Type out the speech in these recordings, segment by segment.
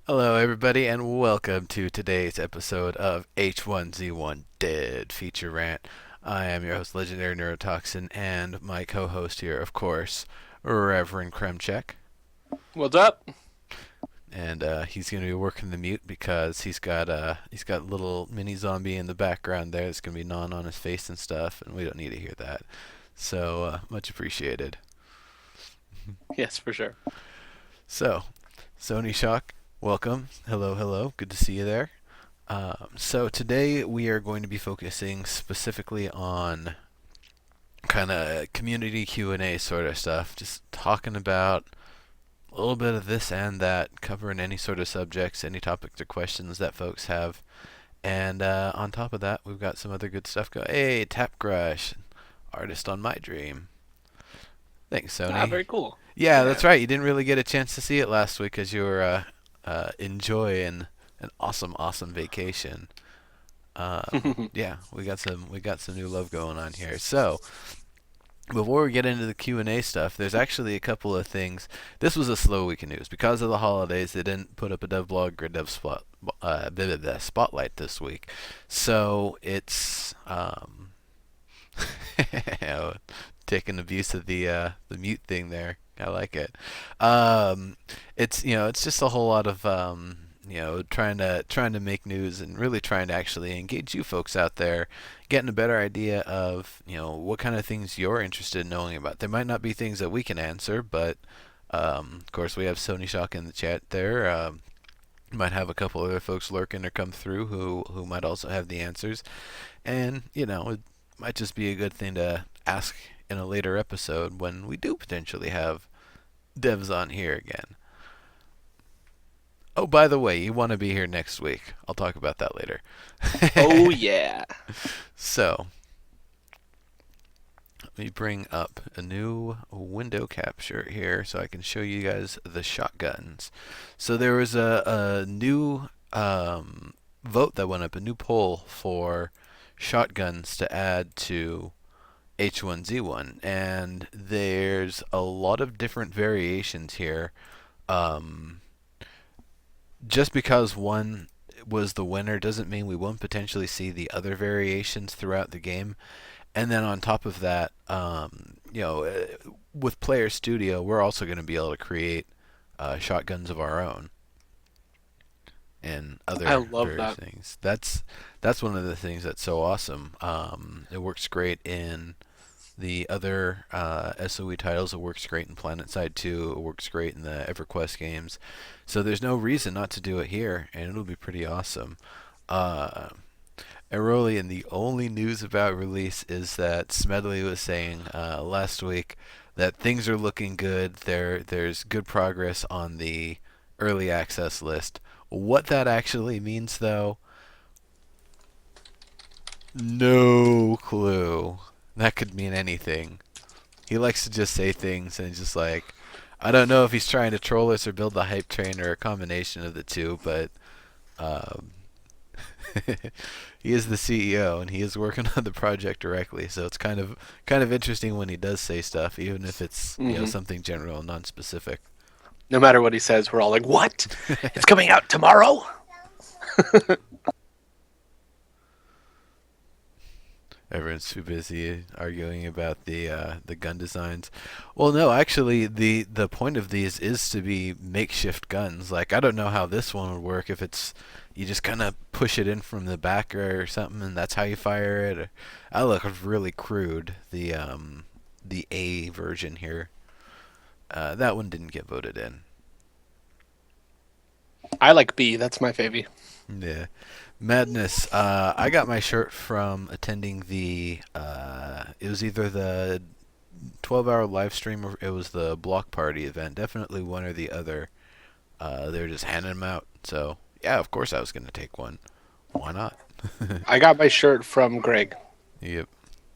Hello, everybody, and welcome to today's episode of H1Z1 Dead Feature Rant. I am your host, Legendary Neurotoxin, and my co-host here, of course, Reverend Kremchek. What's up? And he's going to be working the mute because he's got a little mini zombie in the background there that's going to be gnawing on his face and stuff, and we don't need to hear that. So much appreciated. Yes, for sure. So, Sony Shock, welcome. Hello, hello. Good to see you there. So today we are going to be focusing specifically on kind of community Q&A sort of stuff, just talking about a little bit of this and that, covering any sort of subjects, any topics or questions that folks have. And on top of that, we've got some other good stuff going. Hey, Tap Crush, artist on my dream. Thanks, Ah, Sony. very cool. Yeah, Yeah. that's right. You didn't really get a chance to see it last week because you were enjoying an awesome, awesome vacation. Yeah, we got some new love going on here. So before we get into the Q&A stuff, there's actually a couple of things. This was a slow week of news because of the holidays. They didn't put up a dev blog or spotlight this week, so it's taking abuse of the mute thing there. I like it. It's just a whole lot of trying to make news and really trying to actually engage you folks out there, getting a better idea of what kind of things you're interested in knowing about. There might not be things that we can answer, but of course we have Sony Shock in the chat there. Might have a couple other folks lurking or come through who might also have the answers, and it might just be a good thing to ask in a later episode when we do potentially have devs on here again. Oh, by the way, you want to be here next week. I'll talk about that later. Oh yeah. So, let me bring up a new window capture here so I can show you guys the shotguns. So there was a new vote that went up, a new poll for shotguns to add to H1Z1, and there's a lot of different variations here. Um, just because one was the winner doesn't mean we won't potentially see the other variations throughout the game. And then on top of that, with Player Studio, we're also going to be able to create shotguns of our own and I other love various that. things. That's one of the things that's so awesome. It works great in the other SOE titles. It works great in PlanetSide 2. It works great in the EverQuest games. So there's no reason not to do it here, and it'll be pretty awesome. Uh, Aeroly, and the only news about release is that Smedley was saying last week that things are looking good. There's good progress on the early access list. What that actually means, though, no clue. That could mean anything. He likes to just say things and just like, I don't know if he's trying to troll us or build the hype train or a combination of the two, but um, he is the CEO and he is working on the project directly. So it's kind of interesting when he does say stuff, even if it's hmm something general and non-specific. No matter what he says, we're all like, "What? It's coming out tomorrow?" Everyone's too busy arguing about the gun designs. Well, no, actually, the point of these is to be makeshift guns. Like I don't know how this one would work if it's you just kind of push it in from the back or something, and that's how you fire it. Or, I look really crude. The A version here. That one didn't get voted in. I like B. That's my favy. Yeah. Madness. I got my shirt from attending the. It was either the 12-hour live stream or it was the block party event. Definitely one or the other. They were just handing them out. So yeah, of course I was gonna take one. Why not? I got my shirt from Greg Yep.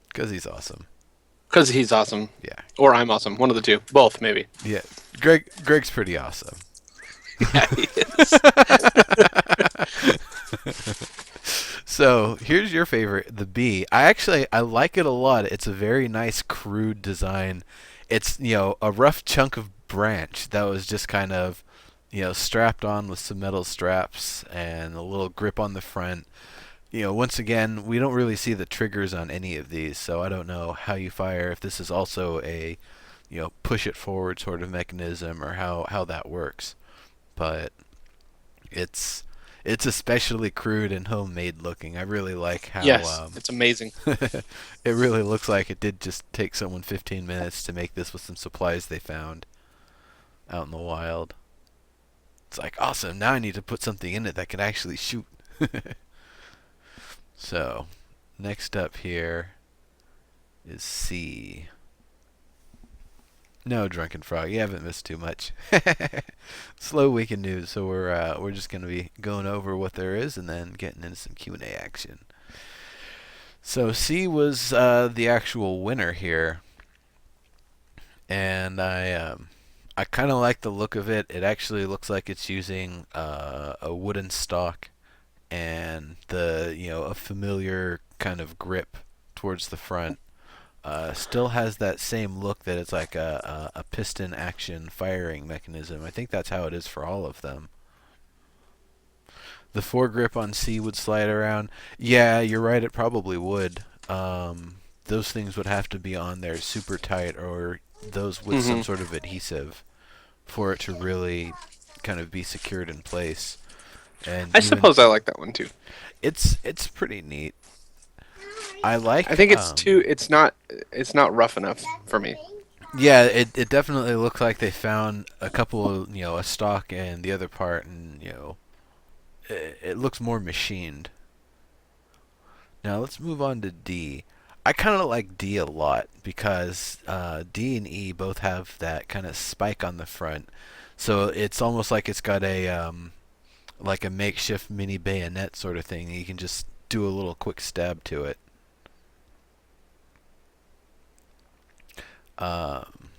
Because he's awesome. because he's awesome, Yeah. or I'm awesome. One of the two. Both, maybe. Yeah. Greg's pretty awesome. Yeah, he is. So here's your favorite, the bee. I like it a lot. It's a very nice crude design. It's a rough chunk of branch that was just kind of strapped on with some metal straps and a little grip on the front. Once again, we don't really see the triggers on any of these, so I don't know how you fire, if this is also a, push it forward sort of mechanism or how that works. But it's it's especially crude and homemade looking. I really like how Yes, it's amazing. it really looks like it did just take someone 15 minutes to make this with some supplies they found out in the wild. It's like, awesome, now I need to put something in it that can actually shoot. So, next up here is C. No, Drunken Frog, you haven't missed too much. Slow week in news, so we're just gonna be going over what there is and then getting into some Q&A action. So C was the actual winner here, and I kind of like the look of it. It actually looks like it's using a wooden stock and a familiar kind of grip towards the front. Still has that same look that it's like a piston action firing mechanism. I think that's how it is for all of them. The foregrip on C would slide around. Yeah, you're right. It probably would. Those things would have to be on there super tight, or those with some Hmm. sort of adhesive for it to really kind of be secured in place. And I even suppose I like that one too. it's pretty neat. I I like think it's too. It's not rough enough for me. yeah, it definitely looks like they found a couple of, a stock and the other part, and it looks more machined. Now let's move on to D. I kind of like D a lot because D and E both have that kind of spike on the front, so it's almost like it's got a like a makeshift mini bayonet sort of thing. You can just do a little quick stab to it. Um,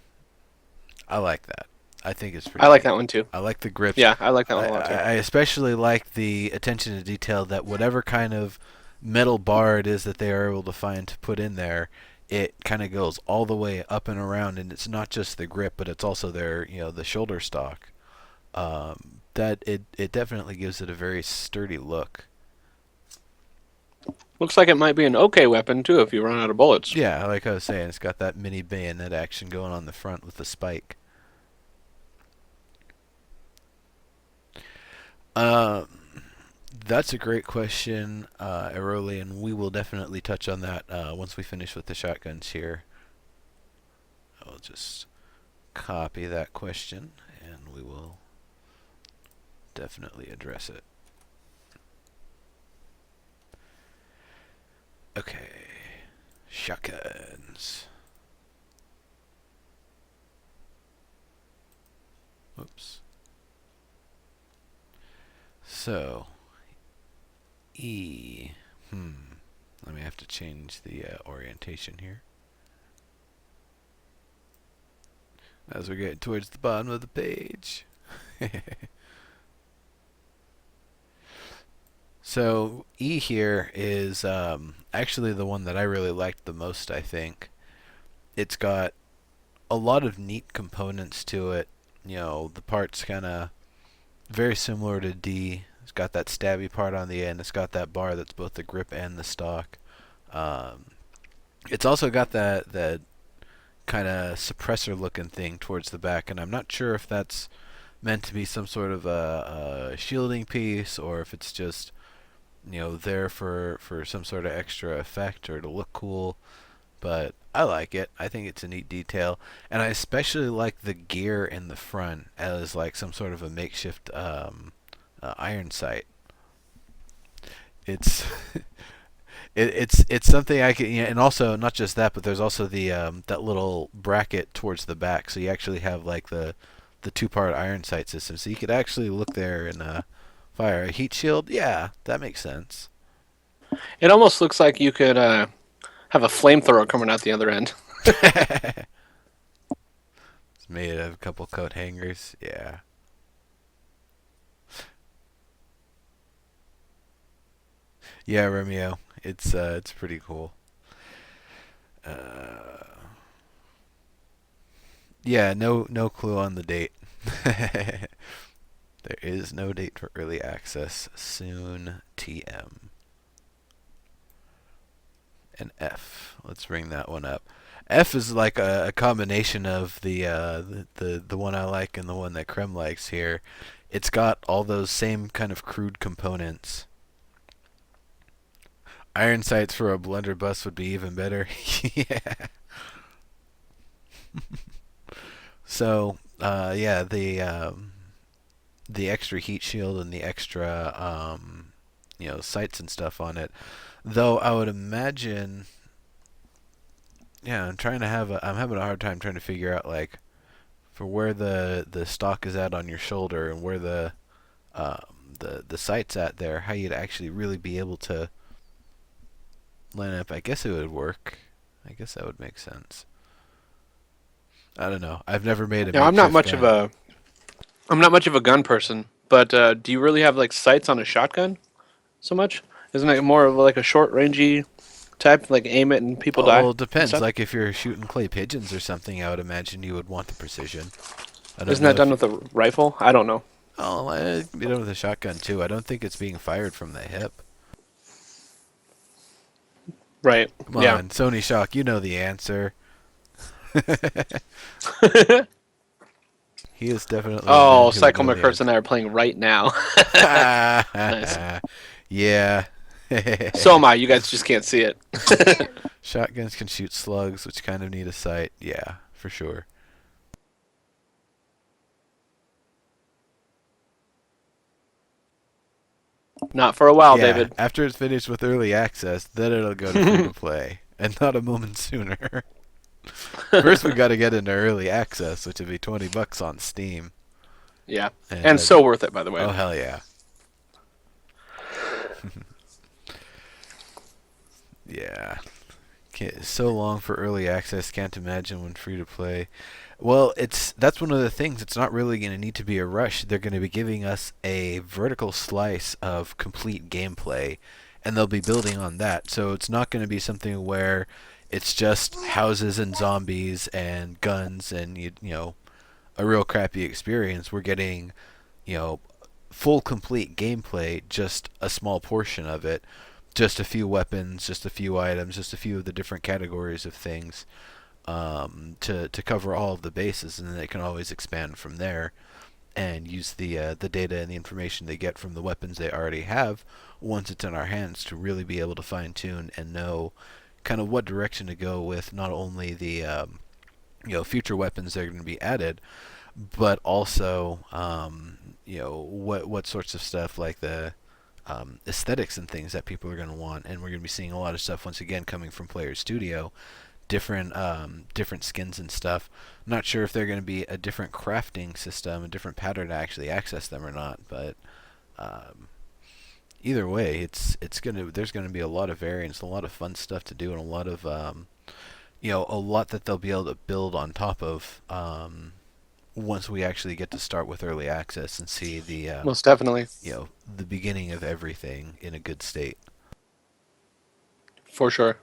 I like that. I think it's I pretty like neat. that one too. I like the grips. Yeah, I like that one I, a lot too. I especially like the attention to detail that whatever kind of metal bar it is that they are able to find to put in there, it kind of goes all the way up and around, and it's not just the grip, but it's also their, the shoulder stock. That it definitely gives it a very sturdy look. Looks like it might be an okay weapon too if you run out of bullets. Yeah, like I was saying, it's got that mini bayonet action going on the front with the spike. Um, That's a great question, Eroli, and we will definitely touch on that once we finish with the shotguns here. I'll just copy that question, and we will definitely address it. Okay, shotguns. Whoops. So, E. Let me have to change the orientation here. As we're getting towards the bottom of the page. So E here is actually the one that I really liked the most, I think. It's got a lot of neat components to it. The part's kind of very similar to D. It's got that stabby part on the end. It's got that bar that's both the grip and the stock. Um, it's also got that kind of suppressor looking thing towards the back, and I'm not sure if that's meant to be some sort of a shielding piece or if it's just there for some sort of extra effect or to look cool. But I like it. I think it's a neat detail, and I especially like the gear in the front as like some sort of a makeshift iron sight. It's it's something I can, and also not just that, but there's also the that little bracket towards the back, so you actually have like the two-part iron sight system, so you could actually look there and fire a heat shield. Yeah, that makes sense. It almost looks like you could have a flamethrower coming out the other end. It's made of a couple coat hangers. Yeah. Yeah, Romeo. It's pretty cool. Uh, yeah, no clue on the date. There is no date for early access. Soon, TM. And F. Let's bring that one up. F is like a combination of the one I like and the one that Krem likes here. It's got all those same kind of crude components. Iron sights for a blunderbuss would be even better. Yeah. So, yeah, the extra heat shield and the extra sights and stuff on it. Though I would imagine, yeah, I'm having a hard time trying to figure out like for where the stock is at on your shoulder and where the sight's at there, how you'd actually really be able to line up. I guess it would work. I guess that would make sense. I don't know. I've never made a Now, makeshift gun. I'm not much of a gun person, but do you really have like sights on a shotgun so much? Isn't it more of like a short rangey type, like aim it and people Oh, die well, it and depends. stuff? Like if you're shooting clay pigeons or something, I would imagine you would want the precision. I don't Isn't know that if. done with a rifle? I don't know. Oh, it could be done with a shotgun too. I don't think it's being fired from the hip. Right. Come Yeah. on, Sony Shock, you know the answer. He is definitely the man Oh, who would Cycle know the McCurse and answer. I are playing right now. Nice. Yeah. So am I. You guys just can't see it. Shotguns can shoot slugs, which kind of need a sight. Yeah, for sure. Not for a while, Yeah, David. after it's finished with early access, then it'll go to free to play, and not a moment sooner. First, we got to get into early access, which would be $20 on Steam, Yeah. and And so worth it, by the way. oh hell yeah, yeah. So long for early access. Can't imagine when free to play. Well, that's one of the things. It's not really going to need to be a rush. They're going to be giving us a vertical slice of complete gameplay, and they'll be building on that. So it's not going to be something where it's just houses and zombies and guns and a real crappy experience. We're getting you know full complete gameplay, just a small portion of it, just a few weapons, just a few items, just a few of the different categories of things to cover all of the bases, and then they can always expand from there and use the data and the information they get from the weapons they already have once it's in our hands to really be able to fine tune and know kind of what direction to go with not only the future weapons that are going to be added, but also what sorts of stuff like the aesthetics and things that people are going to want, and we're going to be seeing a lot of stuff once again coming from Player Studio, different skins and stuff. I'm not sure if they're going to be a different crafting system, a different pattern to actually access them or not, but um, either way, there's gonna be a lot of variance, a lot of fun stuff to do, and a lot of a lot that they'll be able to build on top of once we actually get to start with early access and see Most definitely. the beginning of everything in a good state. For sure.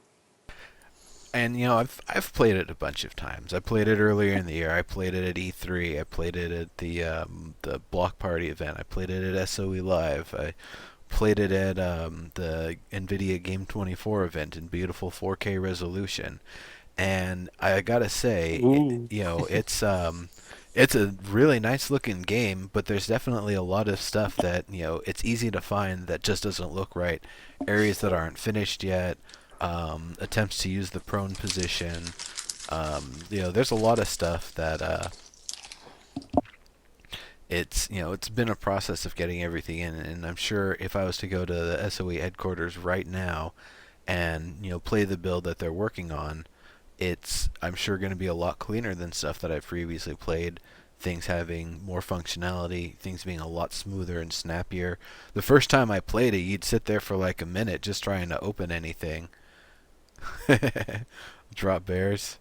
And I've played it a bunch of times. I played it earlier in the year. I played it at E3. I played it at the Block Party event. I played it at SOE Live. I played it at the NVIDIA Game 24 event in beautiful 4K resolution. And I gotta say, Ooh. it's a really nice looking game, but there's definitely a lot of stuff that it's easy to find that just doesn't look right. Areas that aren't finished yet, attempts to use the prone position. There's a lot of stuff that it's been a process of getting everything in, and I'm sure if I was to go to the SOE headquarters right now and play the build that they're working on, I'm sure going to be a lot cleaner than stuff that I've previously played. Things having more functionality, things being a lot smoother and snappier. The first time I played it, you'd sit there for like a minute just trying to open anything. Drop bears.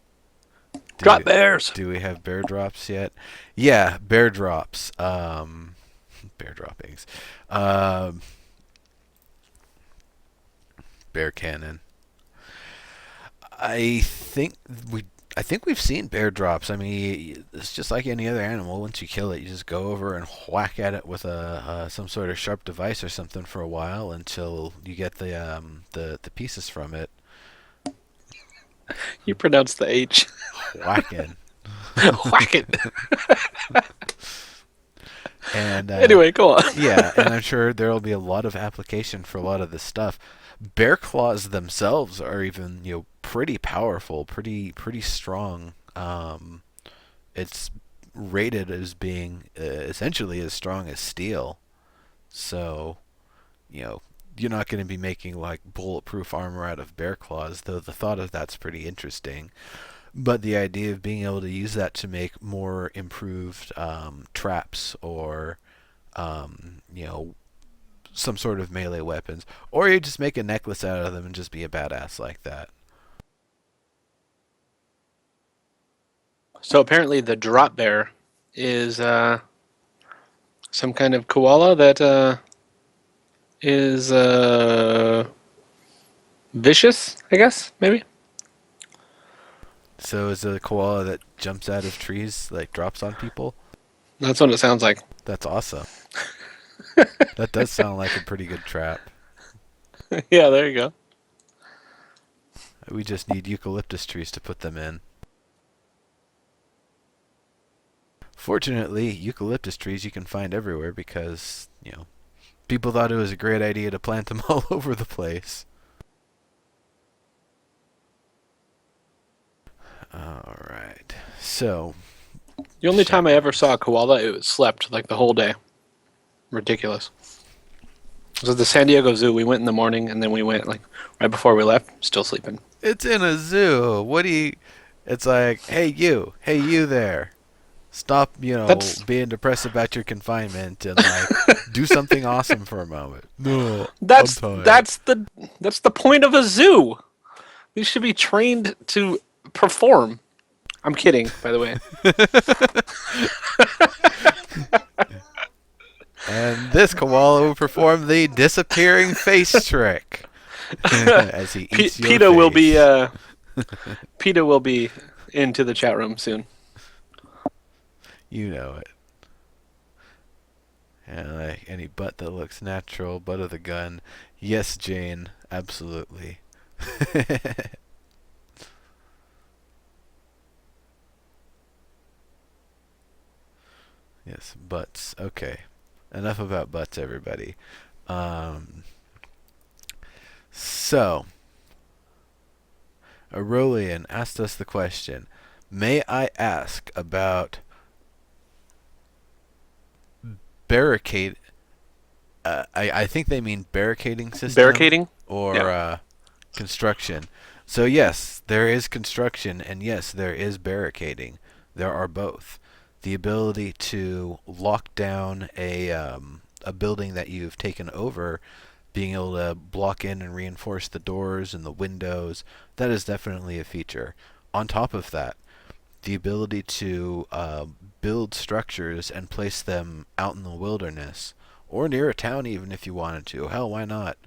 Do Drop we bears. do we have bear drops yet? Yeah, bear drops. Bear droppings. Um, bear cannon. I think I think we've seen bear drops. I mean, it's just like any other animal. Once you kill it, you just go over and whack at it with a some sort of sharp device or something for a while until you get the pieces from it. You pronounce the H. Whacking. Whack it. And Anyway, go on. yeah, and I'm sure there will be a lot of application for a lot of this stuff. Bear claws themselves are even pretty powerful, pretty strong. It's rated as being essentially as strong as steel. So you know you're not going to be making like bulletproof armor out of bear claws, though the thought of that's pretty interesting. But the idea of being able to use that to make more improved traps or some sort of melee weapons, or you just make a necklace out of them and just be a badass like that. So apparently, the drop bear is some kind of koala that is vicious. I guess maybe. So is it a koala that jumps out of trees, like drops on people? That's what it sounds like. That's awesome. That does sound like a pretty good trap. Yeah, there you go. We just need eucalyptus trees to put them in. Fortunately, eucalyptus trees you can find everywhere because, people thought it was a great idea to plant them all over the place. Alright. So, The only time I ever saw a koala, it slept like the whole day. Ridiculous. It was at the San Diego Zoo. We went in the morning, and then we went like right before we left, still sleeping. it's in a zoo. What do you. It's like, hey, you. Hey, you there. Stop, That's being depressed about your confinement and, like, do something awesome for a moment. No, I'm that's tired. that's the that's the point of a zoo. These should be trained to perform. I'm kidding, by the way. And this koala will perform the disappearing face trick as he eats your PETA will be face. PETA will be into the chat room soon. You know it. And like any butt that looks natural, butt of the gun. Yes, Jane, absolutely. Yes, butts. Okay. Enough about butts, everybody. Um, so, Aurelian asked us the question: may I ask about barricade? I think they mean barricading system Barricading? or Yeah. construction. So yes, there is construction, and yes, there is barricading. There are both. The ability to lock down a building that you've taken over, being able to block in and reinforce the doors and the windows, that is definitely a feature. On top of that, the ability to build structures and place them out in the wilderness or near a town, even if you wanted to. Hell, why not?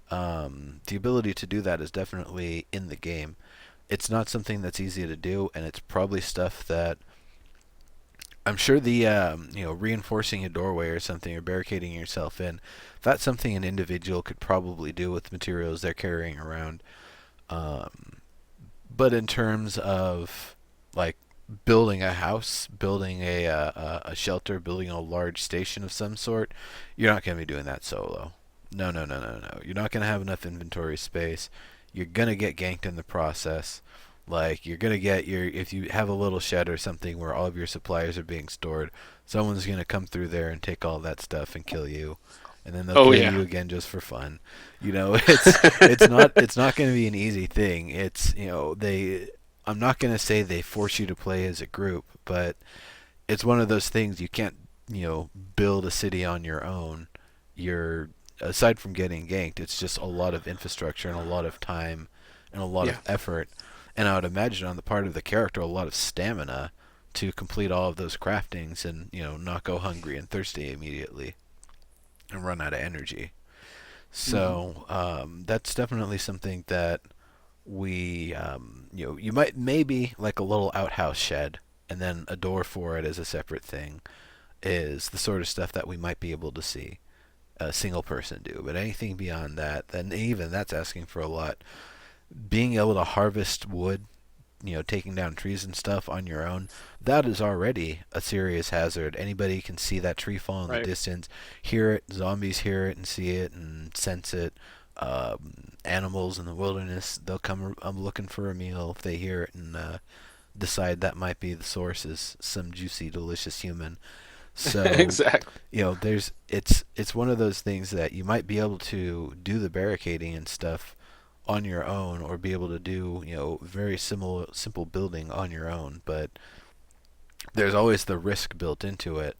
The ability to do that is definitely in the game. It's not something that's easy to do, and it's probably stuff that I'm sure the reinforcing a doorway or something or barricading yourself in. That's something an individual could probably do with materials they're carrying around. Um, but in terms of like building a house, building a shelter, building a large station of some sort, you're not going to be doing that solo. No, no, no, no, no. You're not going to have enough inventory space. You're going to get ganked in the process. Like you're going to get your if you have a little shed or something where all of your supplies are being stored, someone's going to come through there and take all that stuff and kill you. And then they'll Oh kill yeah. you again just for fun. It's not going to be an easy thing. They I'm not going to say they force you to play as a group, but it's one of those things you can't, build a city on your own. You're aside from getting ganked, it's just a lot of infrastructure and a lot of time and a lot Yeah. of effort. And I would imagine on the part of the character a lot of stamina to complete all of those craftings and, not go hungry and thirsty immediately and run out of energy. Hmm. So that's definitely something that we you might maybe like a little outhouse shed and then a door for it as a separate thing is the sort of stuff that we might be able to see a single person do. But anything beyond that, then even that's asking for a lot. Being able to harvest wood, taking down trees and stuff on your own, that is already a serious hazard. Anybody can see that tree fall in the Right. distance, hear it, zombies hear it and see it and sense it. Animals in the wilderness, they'll come looking for a meal if they hear it and decide that might be the source is some juicy, delicious human. So, Exactly. it's one of those things that you might be able to do the barricading and stuff on your own, or be able to do very simple building on your own. But there's always the risk built into it.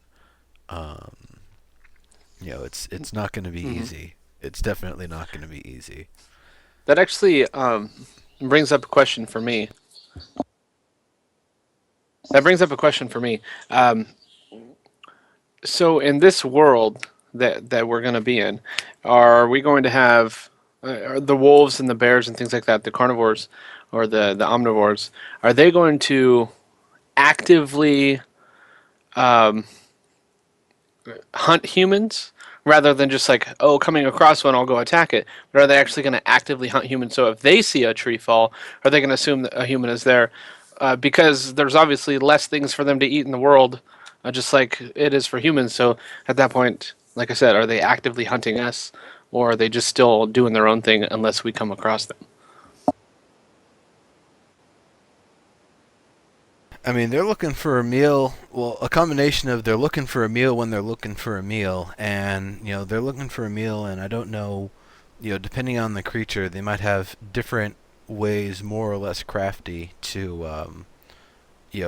Um, it's not going to be Hmm. easy. It's definitely not going to be easy. That actually brings up a question for me. That brings up a question for me. Um, so in this world that we're going to be in, are we going to have are the wolves and the bears and things like that, the carnivores or the omnivores, are they going to actively um, hunt humans rather than just like, oh, coming across one, I'll go attack it? But are they actually going to actively hunt humans? So if they see a tree fall, are they going to assume that a human is there? Because there's obviously less things for them to eat in the world, just like it is for humans. So at that point, like I said, are they actively hunting us, or are they just still doing their own thing unless we come across them? I mean, they're looking for a meal. Well, a combination of they're looking for a meal when they're looking for a meal, and they're looking for a meal, and I don't know, depending on the creature, they might have different ways, more or less crafty, to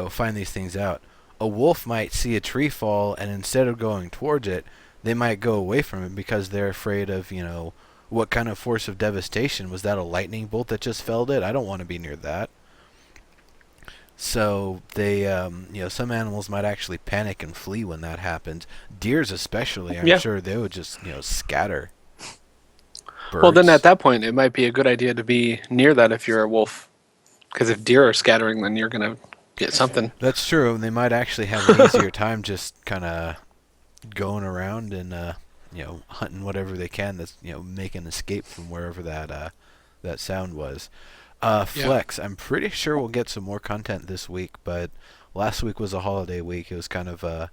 find these things out. A wolf might see a tree fall, and instead of going towards it, they might go away from it because they're afraid of what kind of force of devastation was that? A lightning bolt that just felled it? I don't want to be near that. So they, some animals might actually panic and flee when that happens. Deers, especially, I'm Yeah. sure they would just, scatter. Well, then at Birds. that point, it might be a good idea to be near that if you're a wolf, because if deer are scattering, then you're gonna get something. That's true. They might actually have an easier time just kind of going around and, hunting whatever they can that's, make an escape from wherever that sound was. Yeah. Flex, I'm pretty sure we'll get some more content this week, but last week was a holiday week. It was kind of a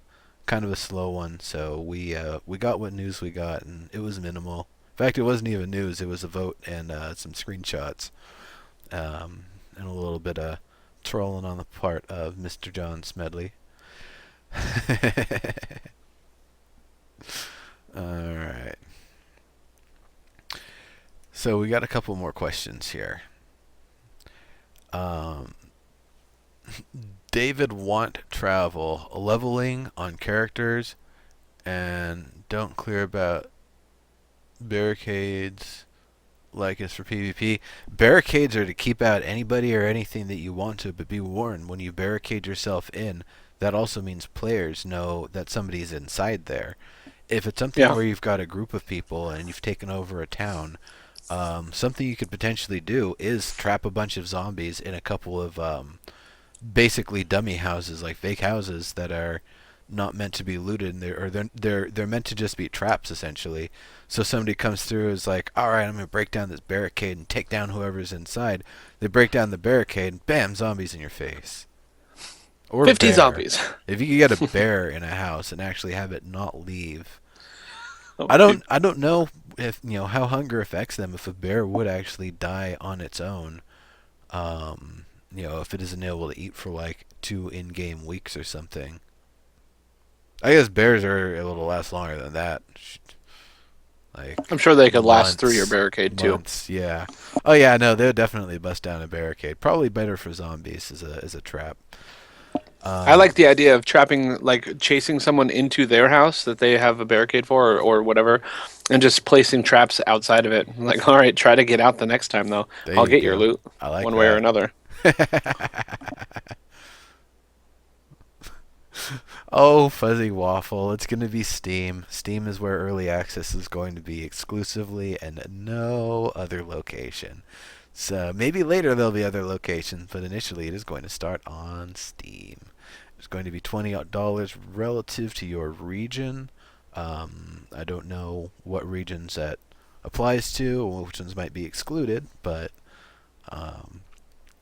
slow one, so we got what news we got, and it was minimal. In fact, it wasn't even news. It was a vote and some screenshots, and a little bit of trolling on the part of Mr. John Smedley. All right. So we got a couple more questions here. Um, David want travel leveling on characters and don't clear about barricades like it's for PvP. Barricades are to keep out anybody or anything that you want to, but be warned when you barricade yourself in, that also means players know that somebody's inside there. If it's something Yeah. where you've got a group of people and you've taken over a town, something you could potentially do is trap a bunch of zombies in a couple of basically dummy houses, like fake houses that are not meant to be looted, and they're meant to just be traps essentially. So somebody comes through is like, all right, I'm gonna break down this barricade and take down whoever's inside. They break down the barricade, and bam, zombies in your face. Or 50 bear. zombies. If you could get a bear in a house and actually have it not leave, Oh, I dude. don't I don't know if how hunger affects them. If a bear would actually die on its own, if it isn't able to eat for like 2 in-game weeks or something. I guess bears are able to last longer than that. I'm Like sure they could last through your months, barricade too. months. Yeah. Oh yeah, no, they would definitely bust down a barricade. Probably better for zombies as a trap. I like Um, the idea of trapping, like chasing someone into their house that they have a barricade for, or whatever, and just placing traps outside of it. Like, all right, try to get out the next time, though. there I'll you get your go. loot I like one way or that. another. Oh, Fuzzy Waffle. It's going to be Steam. Steam is where early access is going to be exclusively and no other location. So maybe later there'll be other locations, but initially it is going to start on Steam. It's going to be $20 relative to your region. I don't know what regions that applies to, or which ones might be excluded, but um,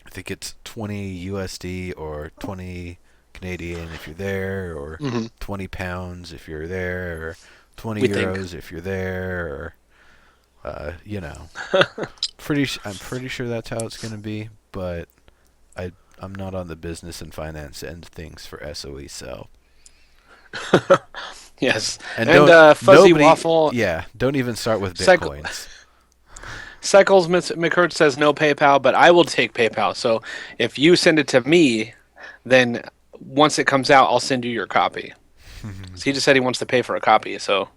I think it's 20 USD or 20 Canadian if you're there, or Hmm. 20 pounds if you're there, or 20 We think. euros if you're there, or you know, I'm pretty sure that's how it's going to be, but I'm not on the business and finance end of things for SOE, so Yes. and And don't Fuzzy nobody Waffle yeah don't even start with Cycle bitcoins. Cycles McCurt says no PayPal, but I will take PayPal. So if you send it to me, then once it comes out, I'll send you your copy. So he just said he wants to pay for a copy, so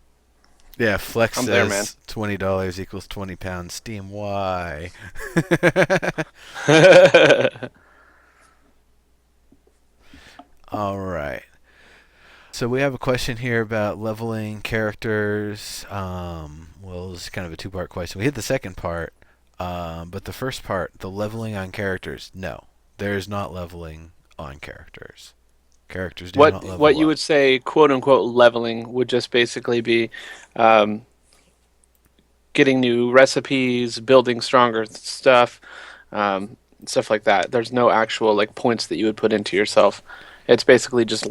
Yeah, Flex I'm there, man. says $20 equals 20 pounds. Steam Y. All right. So we have a question here about leveling characters. Well, it's kind of a two-part question. We hit the second part, but the first part, the leveling on characters, no, there is not leveling on characters. Characters do not What level you up. would say, quote unquote, leveling would just basically be um, getting new recipes, building stronger stuff, stuff like that. There's no actual like points that you would put into yourself. It's basically just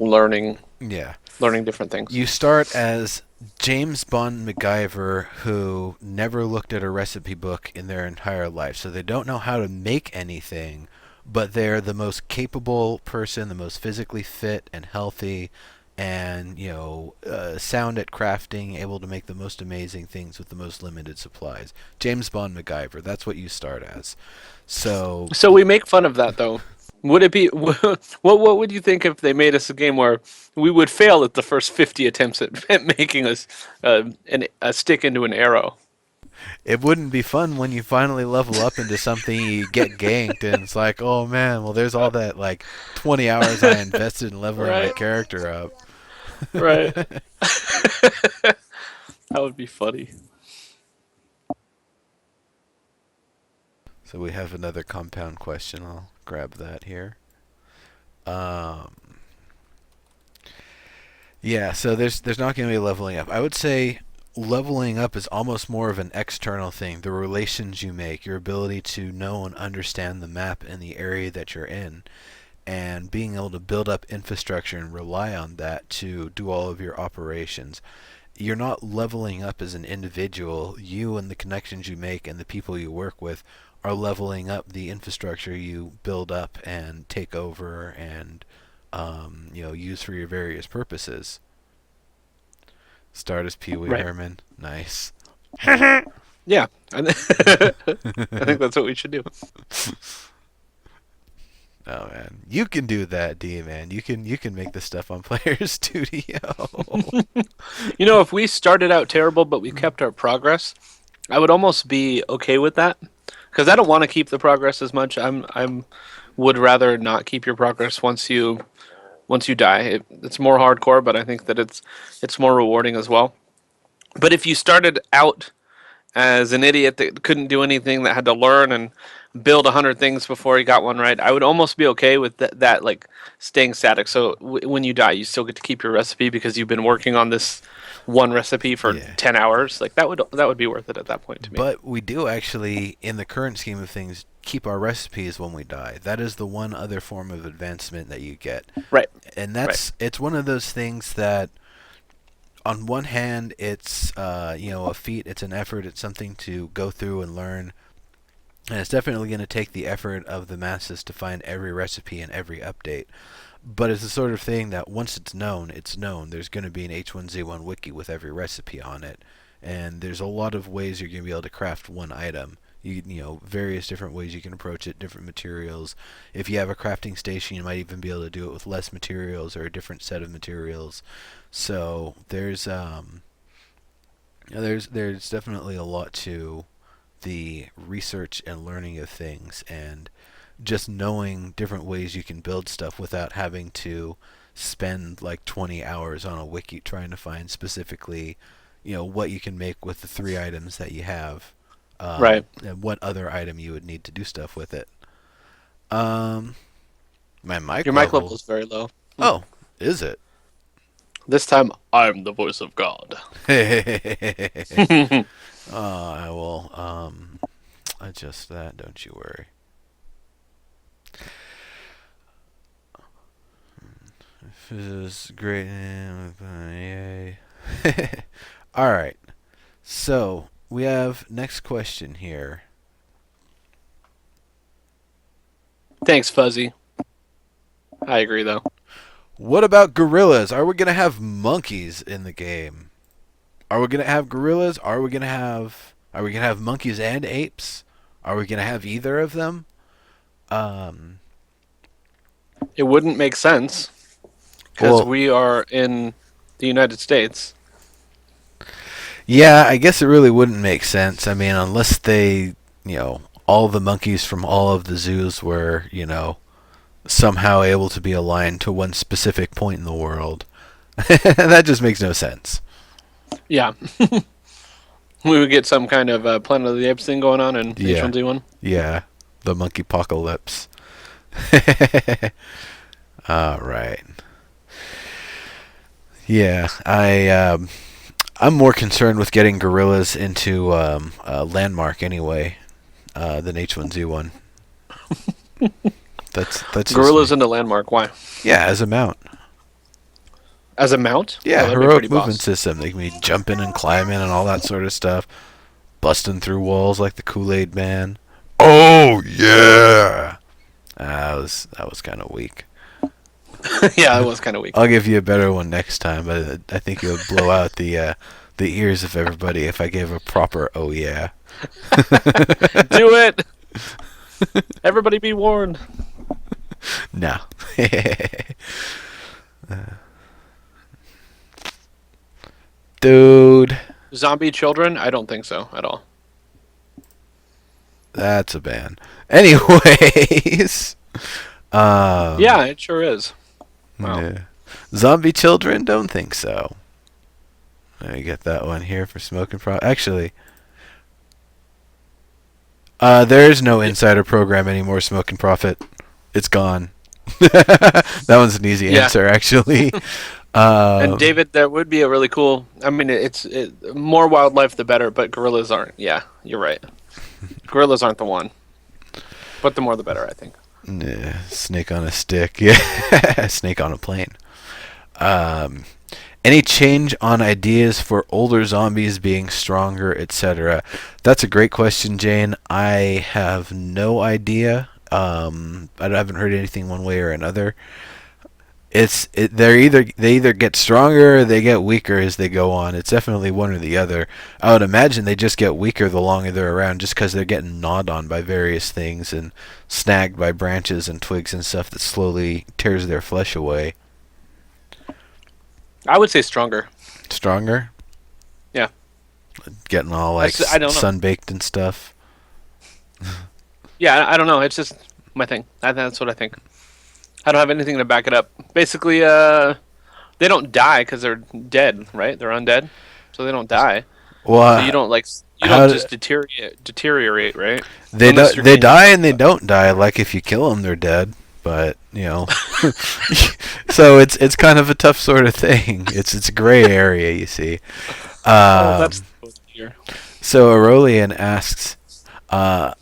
Yeah. learning different things. You start as James Bond MacGyver who never looked at a recipe book in their entire life, so they don't know how to make anything, but they're the most capable person, the most physically fit and healthy, and sound at crafting, able to make the most amazing things with the most limited supplies. James Bond MacGyver, that's what you start as. So So we make fun of that though. Would it be what would you think if they made us a game where we would fail at the first 50 attempts at making us a stick into an arrow? it wouldn't be fun when you finally level up into something, you get ganked, and it's like, oh man, well there's all that like 20 hours I invested in leveling my Right. character up. Right. That would be funny. So we have another compound question. I'll grab that here. Um, yeah, so there's not going to be leveling up. I would say leveling up is almost more of an external thing. The relations you make, your ability to know and understand the map and the area that you're in, and being able to build up infrastructure and rely on that to do all of your operations. You're not leveling up as an individual. You and the connections you make and the people you work with are leveling up the infrastructure you build up and take over and use for your various purposes. Start as Pee Wee Right. Herman. Nice. Yeah. I think that's what we should do. Oh man, you can do that, D man. You can make this stuff on Player Studio. You know, if we started out terrible but we kept our progress, I would almost be okay with that because I don't want to keep the progress as much. I'm would rather not keep your progress once you die. It's more hardcore, but I think that it's more rewarding as well. But if you started out as an idiot that couldn't do anything, that had to learn and build 100 things before he got one right, I would almost be okay with that like staying static. So when you die, you still get to keep your recipe because you've been working on this one recipe for Yeah. 10 hours. Like that would be worth it at that point to me. But we do actually, in the current scheme of things, keep our recipes when we die. That is the one other form of advancement that you get. Right. And Right. it's one of those things that on one hand it's a feat, it's an effort, it's something to go through and learn. And it's definitely going to take the effort of the masses to find every recipe and every update. But it's the sort of thing that once it's known, it's known. There's going to be an H1Z1 wiki with every recipe on it. And there's a lot of ways you're going to be able to craft one item. Various different ways you can approach it, different materials. If you have a crafting station, you might even be able to do it with less materials or a different set of materials. So there's definitely a lot to the research and learning of things, and just knowing different ways you can build stuff without having to spend like 20 hours on a wiki trying to find specifically what you can make with the three items that you have. Right. and what other item you would need to do stuff with it. Um, my Your mic mic level level. is very low. Oh, is it? This time, I'm the voice of God. I will adjust that. Don't you worry. This is great. Yay. All right. So we have next question here. Thanks, Fuzzy. I agree, though. What about gorillas? Are we gonna have monkeys in the game? Are we gonna have gorillas? Are we gonna have monkeys and apes? Are we gonna have either of them? Um. It wouldn't make sense because Well, we are in the United States. yeah. I guess it really wouldn't make sense. I mean, unless they, all the monkeys from all of the zoos were, somehow able to be aligned to one specific point in the world. That just makes no sense. Yeah. We would get some kind of Planet of the Apes thing going on in Yeah. H1Z1. Yeah. The monkey apocalypse. All right. Yeah, I'm more concerned with getting gorillas into landmark anyway than H1Z1. That's just Gorillas me. into Landmark. Why? Yeah, as a mount. As a mount? Oh, Yeah, that'd be pretty heroic movement boss. system. They can be jumping and climbing and all that sort of stuff, busting through walls like the Kool-Aid Man. Oh yeah, that was kind of weak. Yeah, it was kind of weak. I'll give you a better one next time, but I think it would blow out the ears of everybody if I gave a proper oh yeah. Do it! Everybody be warned. No. Dude, Zombie children? I don't think so at all. that's a ban. Anyways, Yeah, it sure is. Wow. yeah. Zombie children? Don't think so. Let me get that one here for smoking pro. Actually, there is no Yeah. insider program anymore. Smoking profit, it's gone. That one's an easy Yeah. answer, actually. And Um, David, that would be a really cool. I mean, more wildlife the better, but gorillas aren't. Yeah, you're right. Gorillas aren't the one, but the more the better, I think. yeah, snake on a stick. Yeah, snake on a plane. Um, any change on ideas for older zombies being stronger, etc.? That's a great question, Jane. I have no idea. I haven't heard anything one way or another. They either get stronger or they get weaker as they go on. It's definitely one or the other. I would imagine they just get weaker the longer they're around, just because they're getting gnawed on by various things and snagged by branches and twigs and stuff that slowly tears their flesh away. I would say stronger. Stronger, Yeah, getting all like I don't know. sunbaked and stuff. Yeah, I don't know. It's just my thing. That's what I think. I don't have anything to back it up. Basically, they don't die because they're dead, right? They're undead, so they don't die. So Well, you don't you how don't d- just deteriorate, right? they do, Unless you're they getting die and they don't die. Like if you kill them, they're dead. But so it's kind of a tough sort of thing. It's a gray area, you see. oh, that's Um, here. so Aurelian asks, uh,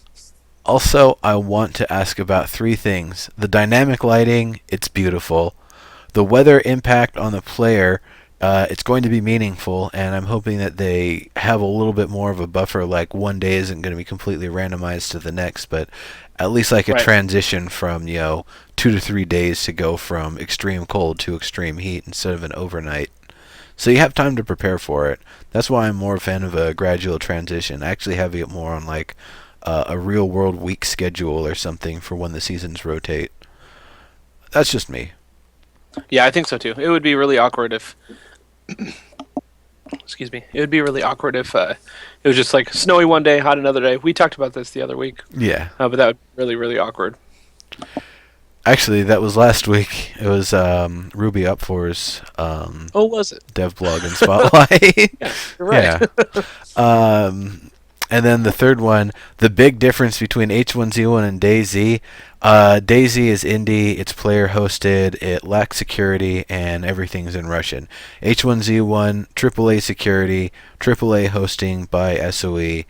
also I want to ask about three things: the dynamic lighting, it's beautiful; the weather impact on the player, it's going to be meaningful, and I'm hoping that they have a little bit more of a buffer. Like one day isn't going to be completely randomized to the next, but at least like a Right. transition from 2 to 3 days to go from extreme cold to extreme heat instead of an overnight. So you have time to prepare for it. That's why I'm more a fan of a gradual transition. Actually having it more on like a real world week schedule or something for when the seasons rotate. That's just me. Yeah, I think so too. It would be really awkward if, excuse me, it would be really awkward if it was just like snowy one day, hot another day. We talked about this the other week, Yeah. but that would be really, really awkward. Actually, that was last week. It was Ruby Up for's Oh, was it? dev blog and spotlight. Yeah, you're right. Yeah. Um, And then the third one, the big difference between H1Z1 and DayZ. DayZ is indie, it's player hosted, it lacks security, and everything's in Russian. H1Z1, AAA security, AAA hosting by SOE,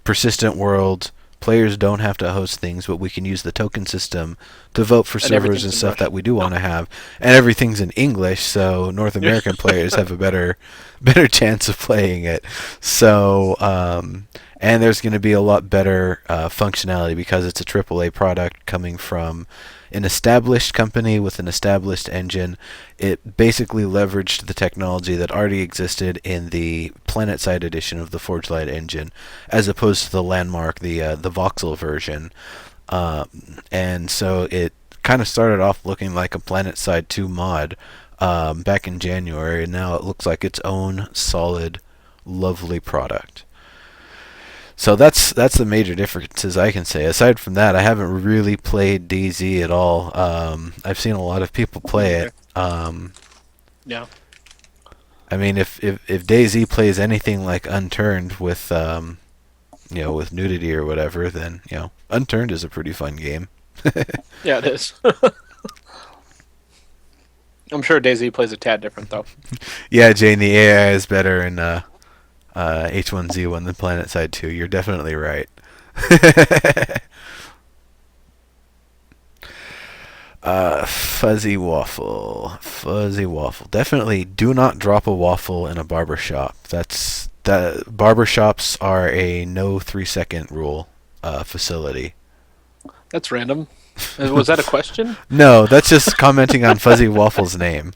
persistent world. Players don't have to host things, but we can use the token system to vote for And servers everything's and in stuff that Russian. we do No. want to have, and everything's in English, so North American players have a better chance of playing it. So, and there's going to be a lot better functionality because it's a AAA product coming from an established company with an established engine. It basically leveraged the technology that already existed in the PlanetSide edition of the Forge Light engine, as opposed to the Landmark, the voxel version. And so it kind of started off looking like a PlanetSide 2 mod back in January, and now it looks like its own solid, lovely product. So that's the major differences I can say. Aside from that, I haven't really played DZ at all. I've seen a lot of people play it. Okay. Yeah. I mean, if DayZ plays anything like Unturned with with nudity or whatever, then Unturned is a pretty fun game. Yeah, it is. I'm sure Daisy plays a tad different though. Yeah, Jane, the AI is better in H1Z1 than PlanetSide 2. You're definitely right. Fuzzy waffle, fuzzy waffle. Definitely do not drop a waffle in a barber shop. Barber shops are a no 3 second rule facility. That's random. Was that a question? No, that's just commenting on Fuzzy Waffle's name.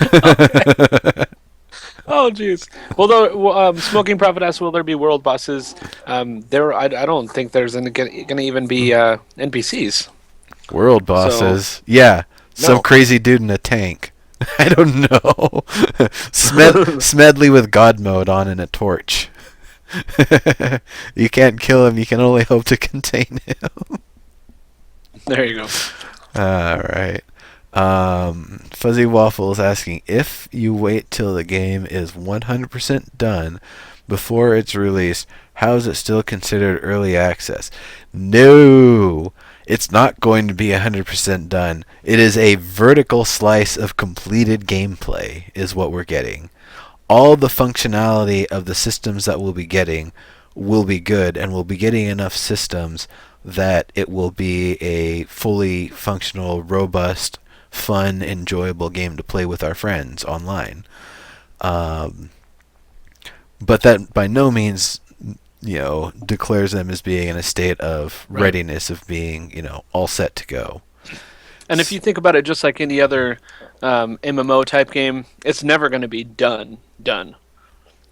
Okay. Oh, jeez. Well, though, Smoking Prophet asks, will there be world bosses? I don't think there's going to even be NPCs. World So, bosses. Yeah, some no. crazy dude in a tank. I don't know. Smedley with God mode on and a torch. You can't kill him, you can only hope to contain him. There you go. Alright. Fuzzy Waffle is asking if you wait till the game is 100% done before it's released, how is it still considered early access? No, it's not going to be 100% done. It is a vertical slice of completed gameplay, is what we're getting. All the functionality of the systems that we'll be getting will be good, and we'll be getting enough systems that it will be a fully functional, robust, fun, enjoyable game to play with our friends online. Um, but that by no means, declares them as being in a state of Right. readiness of being, all set to go. And if you think about it, just like any other MMO type game, it's never going to be done. Done.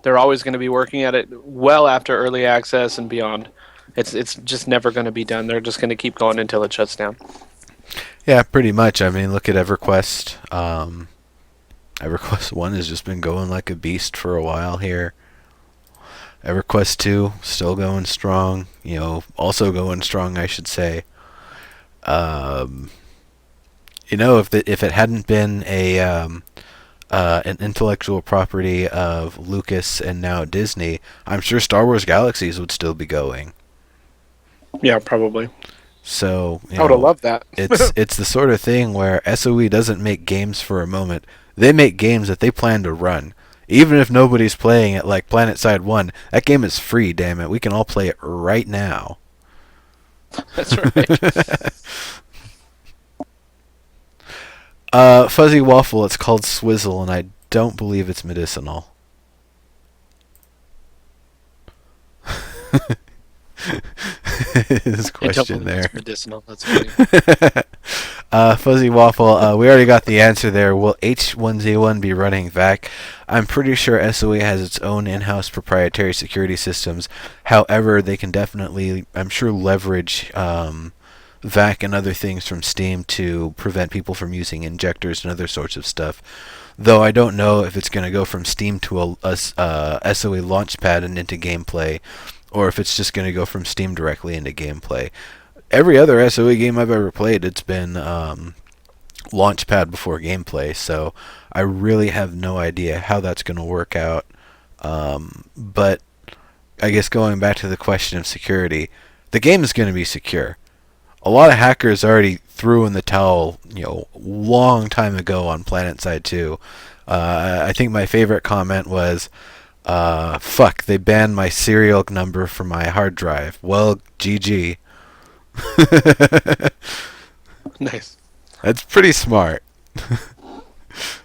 They're always going to be working at it well after early access and beyond. It's just never going to be done. They're just going to keep going until it shuts down. Yeah, pretty much. I mean, look at EverQuest. EverQuest 1 has just been going like a beast for a while here. EverQuest 2 still going strong. Also going strong, I should say. Um, if it hadn't been an intellectual property of Lucas and now Disney, I'm sure Star Wars Galaxies would still be going. Yeah, probably. So I would have loved that. it's the sort of thing where SOE doesn't make games for a moment. They make games that they plan to run. Even if nobody's playing it, like PlanetSide 1, that game is free, damn it. We can all play it right now. That's right. Fuzzy Waffle, it's called Swizzle, and I don't believe it's medicinal. His I don't question believe there. it's medicinal. That's funny. Fuzzy Waffle, we already got the answer there. Will H1Z1 be running VAC? I'm pretty sure SOE has its own in-house proprietary security systems. However, they can definitely, I'm sure, leverage VAC and other things from Steam to prevent people from using injectors and other sorts of stuff. Though I don't know if it's going to go from Steam to a SOE launchpad and into gameplay, or if it's just going to go from Steam directly into gameplay. Every other SOE game I've ever played, it's been launchpad before gameplay, so I really have no idea how that's going to work out. But I guess going back to the question of security, the game is going to be secure. A lot of hackers already threw in the towel, long time ago on PlanetSide 2. I think my favorite comment was, fuck, they banned my serial number from my hard drive. Well, GG. Nice. That's pretty smart.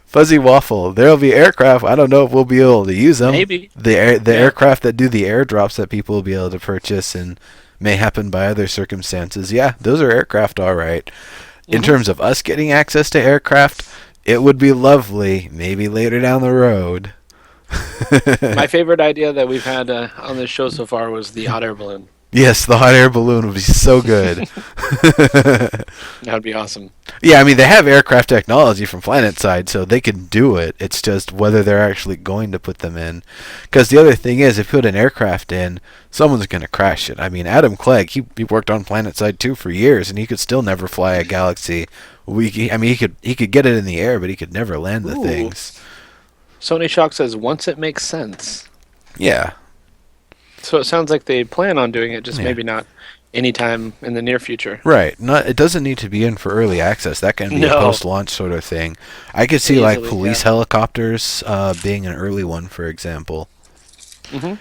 Fuzzy Waffle. There'll be aircraft. I don't know if we'll be able to use them. Maybe. The Yeah. aircraft that do the airdrops that people will be able to purchase and may happen by other circumstances. Yeah, those are aircraft, all right. In Hmm. terms of us getting access to aircraft, it would be lovely. Maybe later down the road. My favorite idea that we've had on this show so far was the hot air balloon. Yes, the hot air balloon would be so good. That would be awesome. Yeah, I mean, they have aircraft technology from PlanetSide, so they can do it. It's just whether they're actually going to put them in. Because the other thing is, if you put an aircraft in, someone's going to crash it. I mean, Adam Clegg, he worked on PlanetSide 2 for years, and he could still never fly a Galaxy. I mean, he could get it in the air, but he could never land the Ooh. things. Sony Shock says once it makes sense. Yeah, So it sounds like they plan on doing it, just yeah. maybe not anytime in the near future. Right. Not. It doesn't need to be in for early access. That can be a No, post-launch sort of thing. I could see like easily, police yeah. helicopters being an early one, for example. Hmm.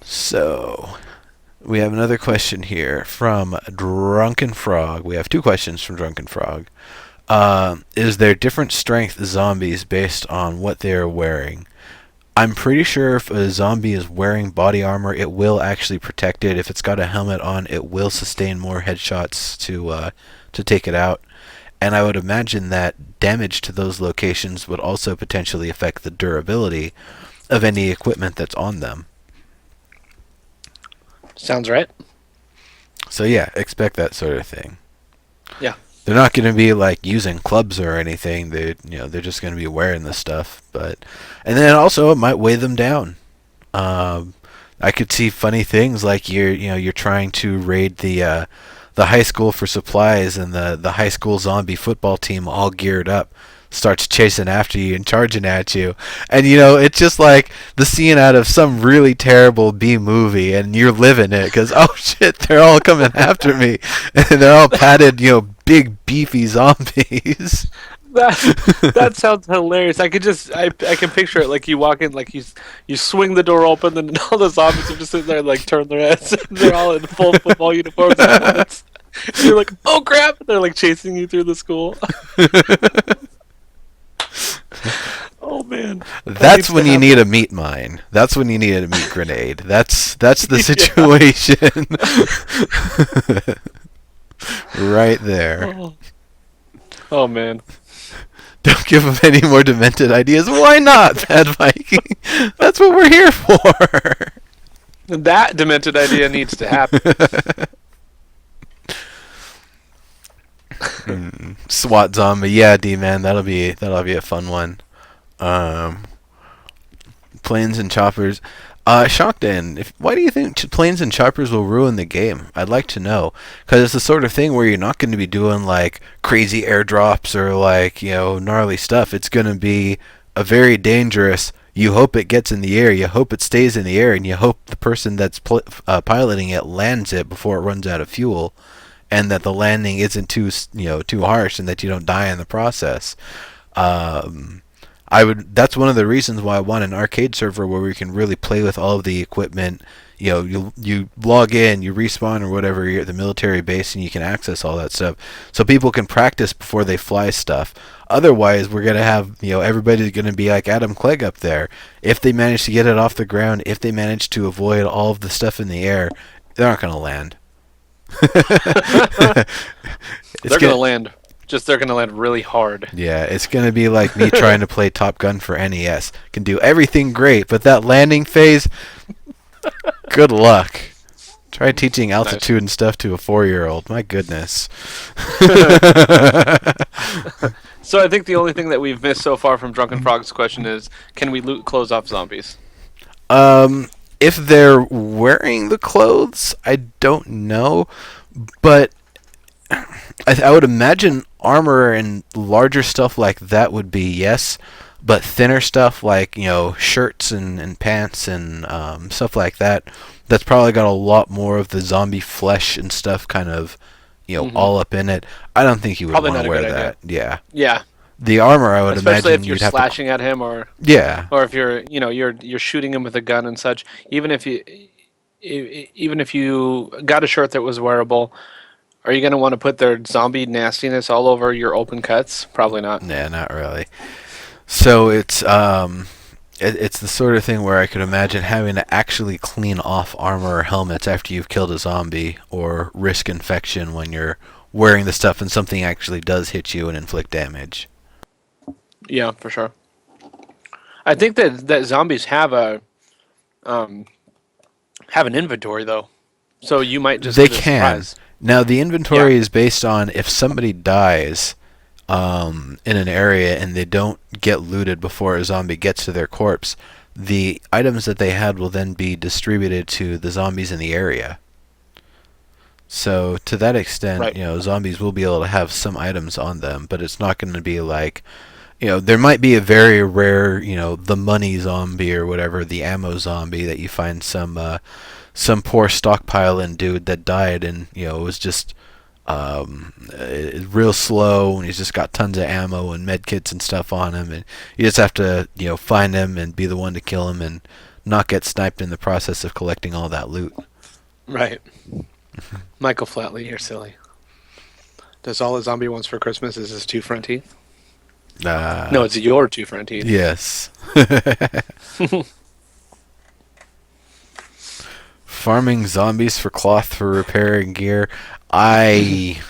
So we have another question here from Drunken Frog. We have two questions from Drunken Frog. Is there different strength zombies based on what they are wearing? I'm pretty sure if a zombie is wearing body armor, it will actually protect it. If it's got a helmet on, it will sustain more headshots to take it out. And I would imagine that damage to those locations would also potentially affect the durability of any equipment that's on them. Sounds right. So yeah, expect that sort of thing. Yeah. They're not going to be like using clubs or anything. They're just going to be wearing this stuff. And then also it might weigh them down. Um, I could see funny things like you're trying to raid the high school for supplies, and the high school zombie football team all geared up starts chasing after you and charging at you, and it's just like the scene out of some really terrible B movie, and you're living it because oh shit, they're all coming after me, and they're all padded, big beefy zombies. That sounds hilarious. I can picture it like you walk in, like you swing the door open, and all the zombies are just sitting there like turn their heads. They're all in full football uniforms and helmets. And you're like, oh crap! They're like chasing you through the school. Oh man, that That's needs to when you happen. need a meat mine. That's when you need a meat grenade. That's the Yeah. situation. Right there. Oh. Oh man. Don't give them any more demented ideas. Why not, Bad Viking? That's what we're here for. That demented idea needs to happen. SWAT zombie, yeah, D man, that'll be a fun one. Um, planes and choppers. Shockden, why do you think planes and choppers will ruin the game? I'd like to know, because it's the sort of thing where you're not going to be doing like crazy airdrops or like gnarly stuff. It's going to be a very dangerous. You hope it gets in the air. You hope it stays in the air, and you hope the person that's piloting it lands it before it runs out of fuel, and that the landing isn't too harsh, and that you don't die in the process. Um, I would. That's one of the reasons why I want an arcade server where we can really play with all of the equipment. You log in, you respawn or whatever. You're at the military base, and you can access all that stuff, so people can practice before they fly stuff. Otherwise, we're gonna have everybody's gonna be like Adam Clegg up there. If they manage to get it off the ground, if they manage to avoid all of the stuff in the air, they're not gonna land. It's They're gonna gonna. land. Just they're gonna land really hard. Yeah, it's gonna be like me trying to play Top Gun for NES. Can do everything great, but that landing phase, good luck. Try teaching Nice. altitude and stuff to a 4-year-old. My goodness. So I think the only thing that we've missed so far from Drunken Frog's question is, can we loot clothes off zombies? um, if they're wearing the clothes, I don't know, but I would imagine armor and larger stuff like that would be yes. but thinner stuff like shirts and pants and stuff like that. That's probably got a lot more of the zombie flesh and stuff kind of Hmm. all up in it. I don't think you would Probably want to not a good wear idea. that. Yeah, Yeah, the armor I would especially imagine if you're you'd have to. slashing at him, Yeah, or if you're shooting him with a gun and such. Even if you even if you got a shirt that was wearable, are you going to want to put their zombie nastiness all over your open cuts? Probably not. nah, not really. So it's the sort of thing where I could imagine having to actually clean off armor or helmets after you've killed a zombie, or risk infection when you're wearing the stuff and something actually does hit you and inflict damage. Yeah, for sure. I think that zombies um, have an inventory though, so you might just They get a can. surprise. Now the Yeah, inventory is based on if somebody dies in an area and they don't get looted before a zombie gets to their corpse, the items that they had will then be distributed to the zombies in the area. So to that extent, right. zombies will be able to have some items on them, but it's not going to be like, there might be a very rare, the money zombie or whatever, the ammo zombie that you find some poor stockpiling dude that died and it was just real slow and he's just got tons of ammo and med kits and stuff on him, and you just have to find him and be the one to kill him and not get sniped in the process of collecting all that loot. Right. Michael Flatley, you're silly. Does all a zombie wants for Christmas is his two front teeth? No, Uh, it's your two front teeth. yes. Farming zombies for cloth for repairing gear. I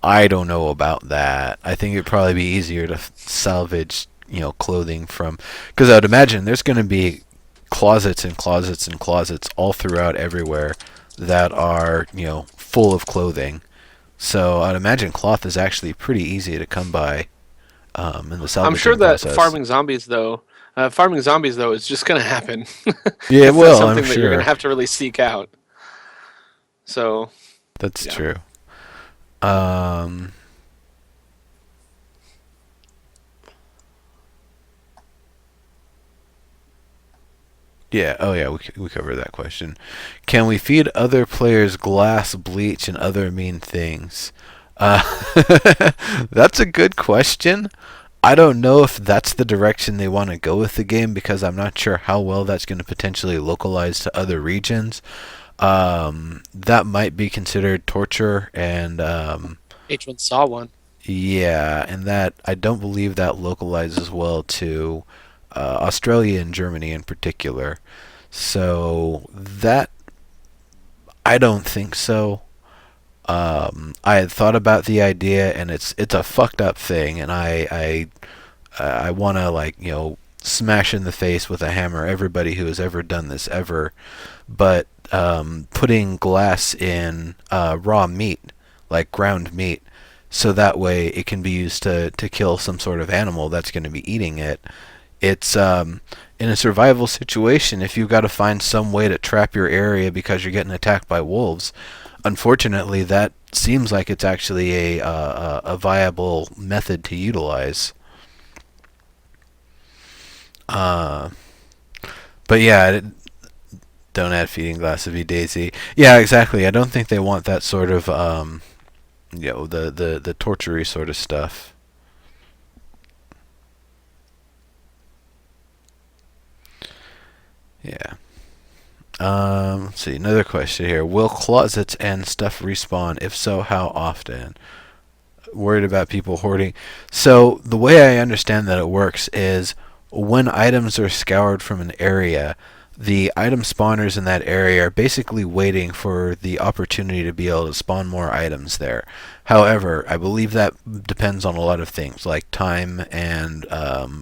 I don't know about that. I think it'd probably be easier to salvage, clothing from, because I would imagine there's going to be closets and closets and closets all throughout everywhere that are, full of clothing. So I'd imagine cloth is actually pretty easy to come by in the I'm sure salvaging that process. farming zombies though is just going to happen. Yeah, It's not well, I'm something that you're going to sure. have to really seek out. So, That's yeah. true. Um, Yeah. Oh, yeah. We covered that question. Can we feed other players glass, bleach, and other mean things? Uh, that's a good question. I don't know if that's the direction they want to go with the game because I'm not sure how well that's going to potentially localize to other regions. That might be considered torture, and H1 saw one. yeah, and that I don't believe that localizes well to Australia and Germany in particular. So that I don't think so. I had thought about the idea, and it's a fucked up thing, and I want to like smash in the face with a hammer everybody who has ever done this ever. But putting glass in raw meat, like ground meat, so that way it can be used to kill some sort of animal that's going to be eating it. It's in a survival situation, if you've got to find some way to trap your area because you're getting attacked by wolves, unfortunately, that seems like it's actually a viable method to utilize. Uh, but yeah, don't add feeding glass of Daisy. Yeah, exactly. I don't think they want that sort of the tortury sort of stuff. Yeah. Let's see. Another question here. Will closets and stuff respawn? If so, how often? Worried about people hoarding. So the way I understand that it works is when items are scoured from an area, the item spawners in that area are basically waiting for the opportunity to be able to spawn more items there. However, I believe that depends on a lot of things like time and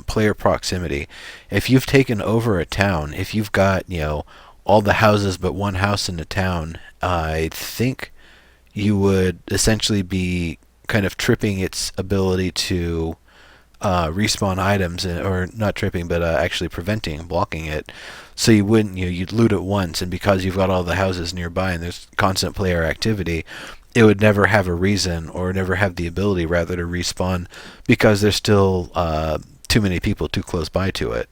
player proximity. If you've taken over a town, if you've got all the houses but one house in the town, I think you would essentially be kind of tripping its ability to respawn items, or not tripping, but actually preventing, blocking it. So you wouldn't, you'd loot it once, and because you've got all the houses nearby and there's constant player activity, it would never have a reason or never have the ability, rather, to respawn because there's still too many people too close by to it.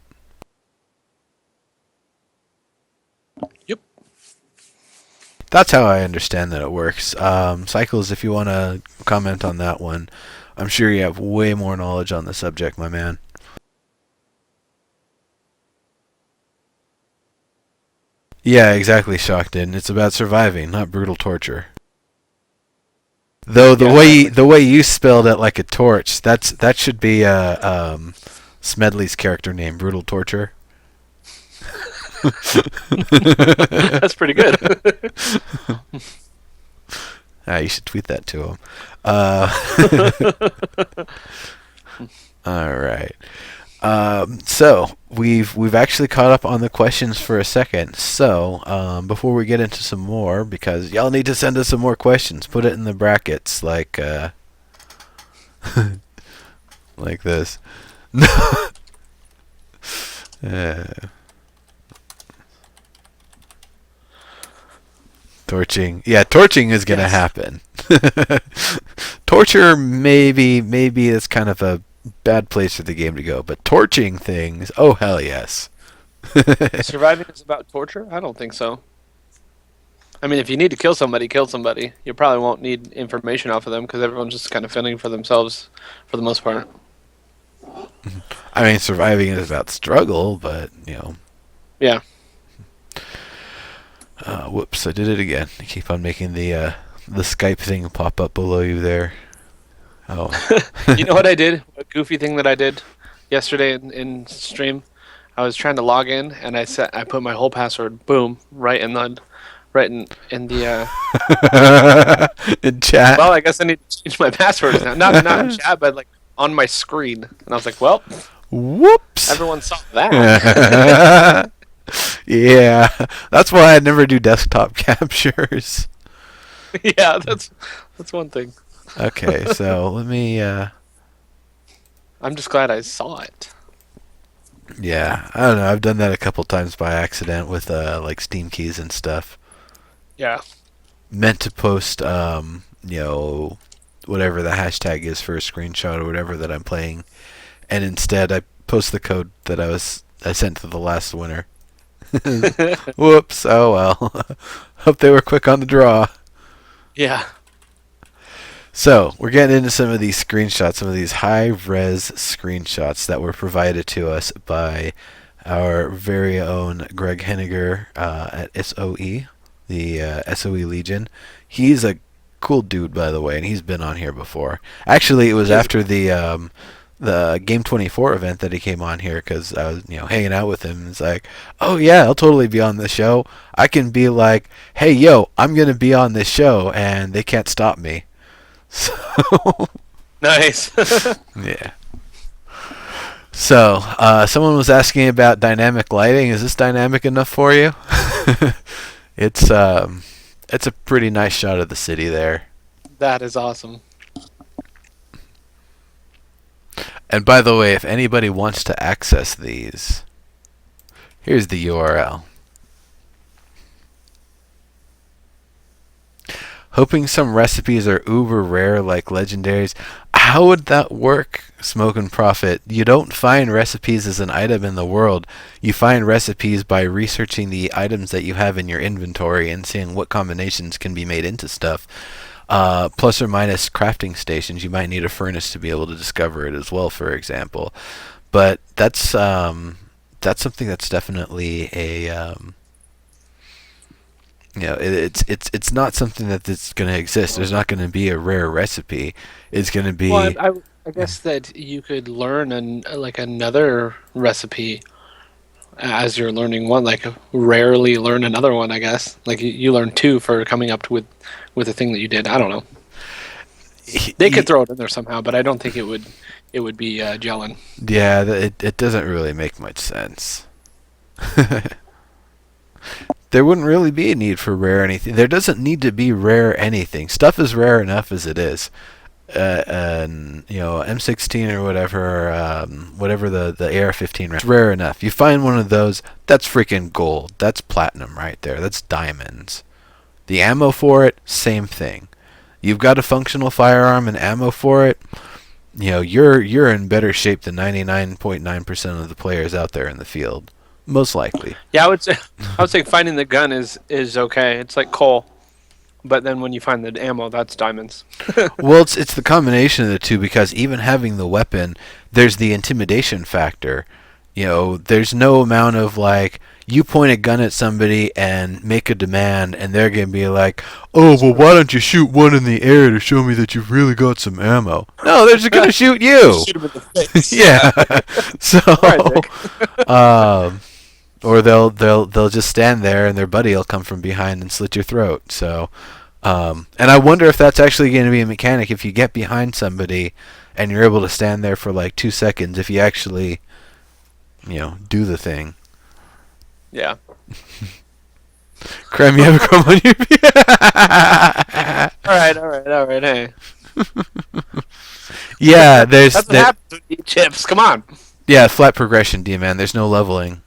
Yep. That's how I understand that it works. Cycles, if you want to comment on that one, I'm sure you have way more knowledge on the subject, my man. Yeah, exactly, Shockton. It's about surviving, not brutal torture. Though Yeah, exactly. the way you spelled it like a torch, that should be Smedley's character name, brutal torture. That's pretty good. You should tweet that to him. Uh, all right. So we've actually caught up on the questions for a second. So before we get into some more, because y'all need to send us some more questions, put it in the brackets like like this. uh, Torching, yeah, torching is gonna Yes. happen. Torture, maybe it's kind of a bad place for the game to go, but torching things, oh hell yes. Surviving is about torture? I don't think so. I mean, if you need to kill somebody, kill somebody. You probably won't need information off of them because everyone's just kind of fending for themselves for the most part. I mean, surviving is about struggle, but you know. Yeah. Whoops! I did it again. I keep on making the Skype thing pop up below you there. Oh. You know what I did? A goofy thing that I did yesterday in stream. I was trying to log in and I put my whole password, boom, right in the In chat. well, I guess I need to change my passwords now. Not in chat, but like on my screen. And I was like, well, Whoops. everyone saw that. Yeah, that's why I never do desktop captures. Yeah, that's one thing. Okay, so let me. I'm just glad I saw it. Yeah, I don't know. I've done that a couple times by accident with like Steam keys and stuff. Yeah. Meant to post, whatever the hashtag is for a screenshot or whatever that I'm playing, and instead I post the code that I sent to the last winner. Whoops! Oh well. Hope they were quick on the draw. Yeah. So we're getting into some of these screenshots, some of these high-res screenshots that were provided to us by our very own Greg Henniger at SOE, the SOE Legion. He's a cool dude, by the way, and he's been on here before. Actually, it was He's after the Game 24 event that he came on here because I was hanging out with him. And it's like, oh yeah, I'll totally be on this show. I can be like, hey yo, I'm gonna be on this show, and they can't stop me. So nice. yeah. So someone was asking about dynamic lighting. Is this dynamic enough for you? it's it's a pretty nice shot of the city there. That is awesome. And by the way, if anybody wants to access these, here's the URL. Hoping some recipes are uber rare like legendaries. How would that work, Smoke and Profit? You don't find recipes as an item in the world. You find recipes by researching the items that you have in your inventory and seeing what combinations can be made into stuff. Plus or minus crafting stations. You might need a furnace to be able to discover it as well, for example. But that's something that's definitely a it's not something that's going to exist. There's not going to be a rare recipe. It's going to Well, be I guess that you could learn like another recipe as you're learning one, like rarely learn another one. I guess like you learn two for coming up with the thing that you did. I don't know. They could throw it in there somehow, but I don't think it would be gelling. yeah, it doesn't really make much sense. There wouldn't really be a need for rare anything. There doesn't need to be rare anything. Stuff is rare enough as it is. And M16 or whatever, whatever the AR-15 is rare enough. You find one of those, that's freaking gold. That's platinum right there. That's diamonds. The ammo for it, same thing. You've got a functional firearm and ammo for it, you're in better shape than 99.9% of the players out there in the field, most likely. Yeah, I would say finding the gun is okay. It's like coal, but then when you find the ammo, that's diamonds. Well, it's the combination of the two because even having the weapon, there's the intimidation factor. There's no amount of like you point a gun at somebody and make a demand, and they're gonna be like, "Oh, well, why don't you shoot one in the air to show me that you've really got some ammo?" No, they're just gonna shoot you. Shoot him in the face. Yeah. So, All right, Nick. um, or they'll just stand there and their buddy will come from behind and slit your throat. So, and I wonder if that's actually going to be a mechanic if you get behind somebody and you're able to stand there for like 2 seconds. If you actually, do the thing. Yeah. Creme, you have a crumb on your All right, all right, all right. Hey, Yeah, there's that's what that. happens when you eat chips. Come on. Yeah, flat progression, D man. There's no leveling.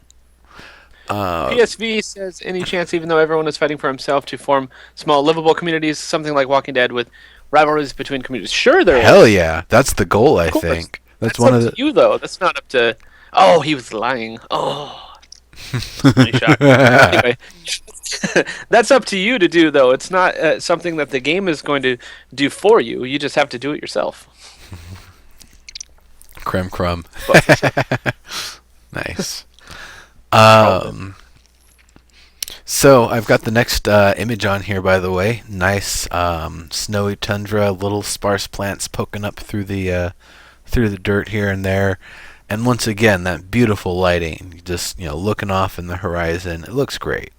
Uh, PSV says any chance, even though everyone is fighting for himself, to form small livable communities, something like Walking Dead, with rivalries between communities. Sure, there Hell is. yeah, that's the goal. I Of course. think that's That's one up of to the. you, though. That's not up to. Oh, he was lying. Oh, funny shot. Anyway, that's up to you to do, though. It's not something that the game is going to do for you. You just have to do it yourself. Creme crumb. But for sure, Nice. probably. So I've got the next image on here, by the way. Nice snowy tundra, little sparse plants poking up through the dirt here and there, and once again that beautiful lighting. Just looking off in the horizon, it looks great.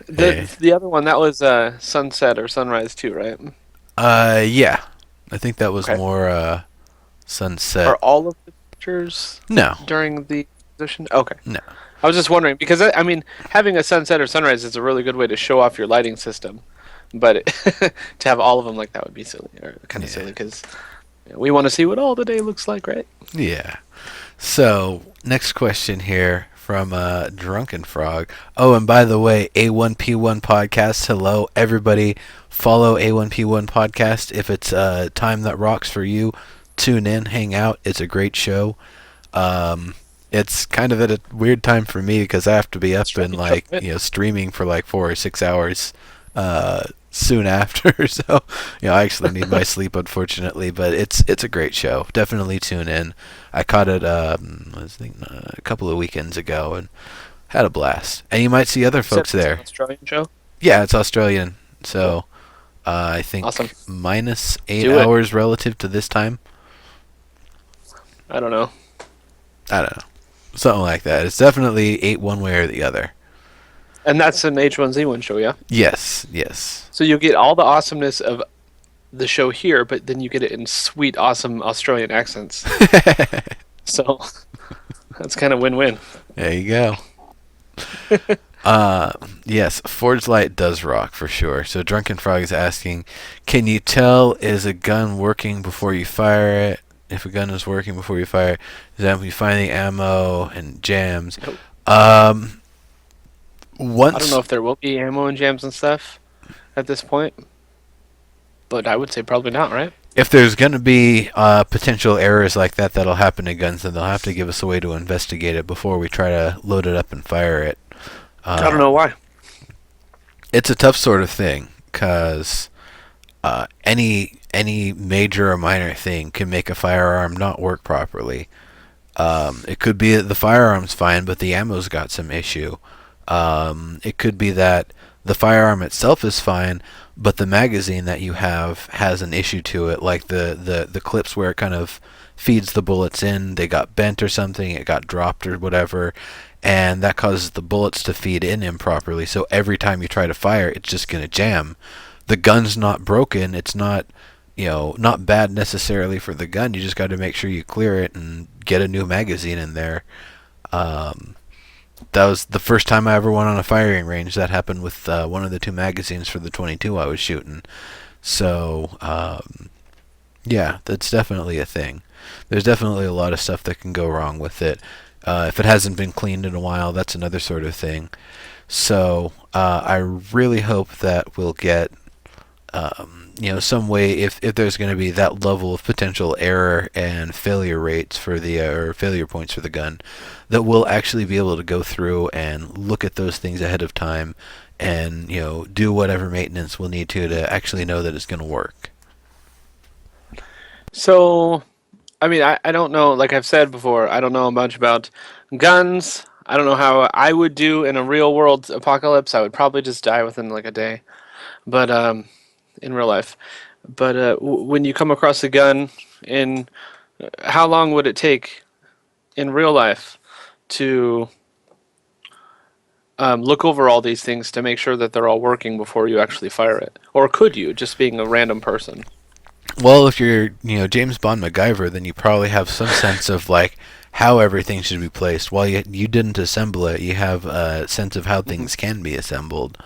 Hey. The other one that was sunset or sunrise too, right? Yeah, I think that was Okay. more Are sunset. all of the pictures No, during the position? Okay. no. I was just wondering because I mean, having a sunset or sunrise is a really good way to show off your lighting system, but to have all of them like that would be silly or kind of Yeah, silly because we want to see what all the day looks like, right? yeah. So, next question here from Drunken Frog. Oh, and by the way, A1P1 Podcast. Hello, everybody. Follow A1P1 Podcast. If it's time that rocks for you, tune in, hang out. It's a great show. Um, it's kind of at a weird time for me because I have to be up and Strange, like right? streaming for like 4 or 6 hours soon after. So I actually need my sleep unfortunately, but it's a great show. Definitely tune in. I caught it I think a couple of weekends ago and had a blast. And you might see other You said folks it's an there. Australian show. Yeah, it's Australian, Cool. so I Awesome. think minus eight Do it. hours relative to this time. I don't know. I don't know, something like that. It's definitely eight one way or the other. And that's an H1Z1 show, yeah. Yes, yes. So you get all the awesomeness of the show here, but then you get it in sweet, awesome Australian accents. So that's kind of win-win. There you go. Yes, Forge Light does rock for sure. So Drunken Frog is asking, can you tell is a gun working before you fire it? If a gun is working before you fire it, example, you find the ammo and jams. Nope. Um, I don't know once if there will be ammo and jams and stuff at this point, but I would say probably not, right? if there's gonna be potential errors like that that'll happen in guns, then they'll have to give us a way to investigate it before we try to load it up and fire it. I don't Uh, know why. it's a tough sort of thing because any major or minor thing can make a firearm not work properly. It could be that the firearm's fine, but the ammo's got some issue. It could be that the firearm itself is fine, but the magazine that you have has an issue to it, like the clips where it kind of feeds the bullets in, they got bent or something, it got dropped or whatever, and that causes the bullets to feed in improperly. So every time you try to fire, it's just going to jam. The gun's not broken, it's not not bad necessarily for the gun. You just got to make sure you clear it and get a new magazine in there. Um, that was the first time I ever went on a firing range. That happened with one of the two magazines for the 22 I was shooting. So yeah, that's definitely a thing. There's definitely a lot of stuff that can go wrong with it. If it hasn't been cleaned in a while, that's another sort of thing. So I really hope that we'll get some way if there's going to be that level of potential error and failure rates for the or failure points for the gun, that we'll actually be able to go through and look at those things ahead of time, and do whatever maintenance we'll need to actually know that it's going to work. So, I mean, I don't know. Like I've said before, I don't know much about guns. I don't know how I would do in a real world apocalypse. I would probably just die within like a day. But in real life. But when you come across a gun, in how long would it take in real life to look over all these things to make sure that they're all working before you actually fire it? Or could you, just being a random person? Well, if you're James Bond MacGyver, then you probably have some sense of like how everything should be placed. While you didn't assemble it, you have a sense of how Mhm. things can be assembled.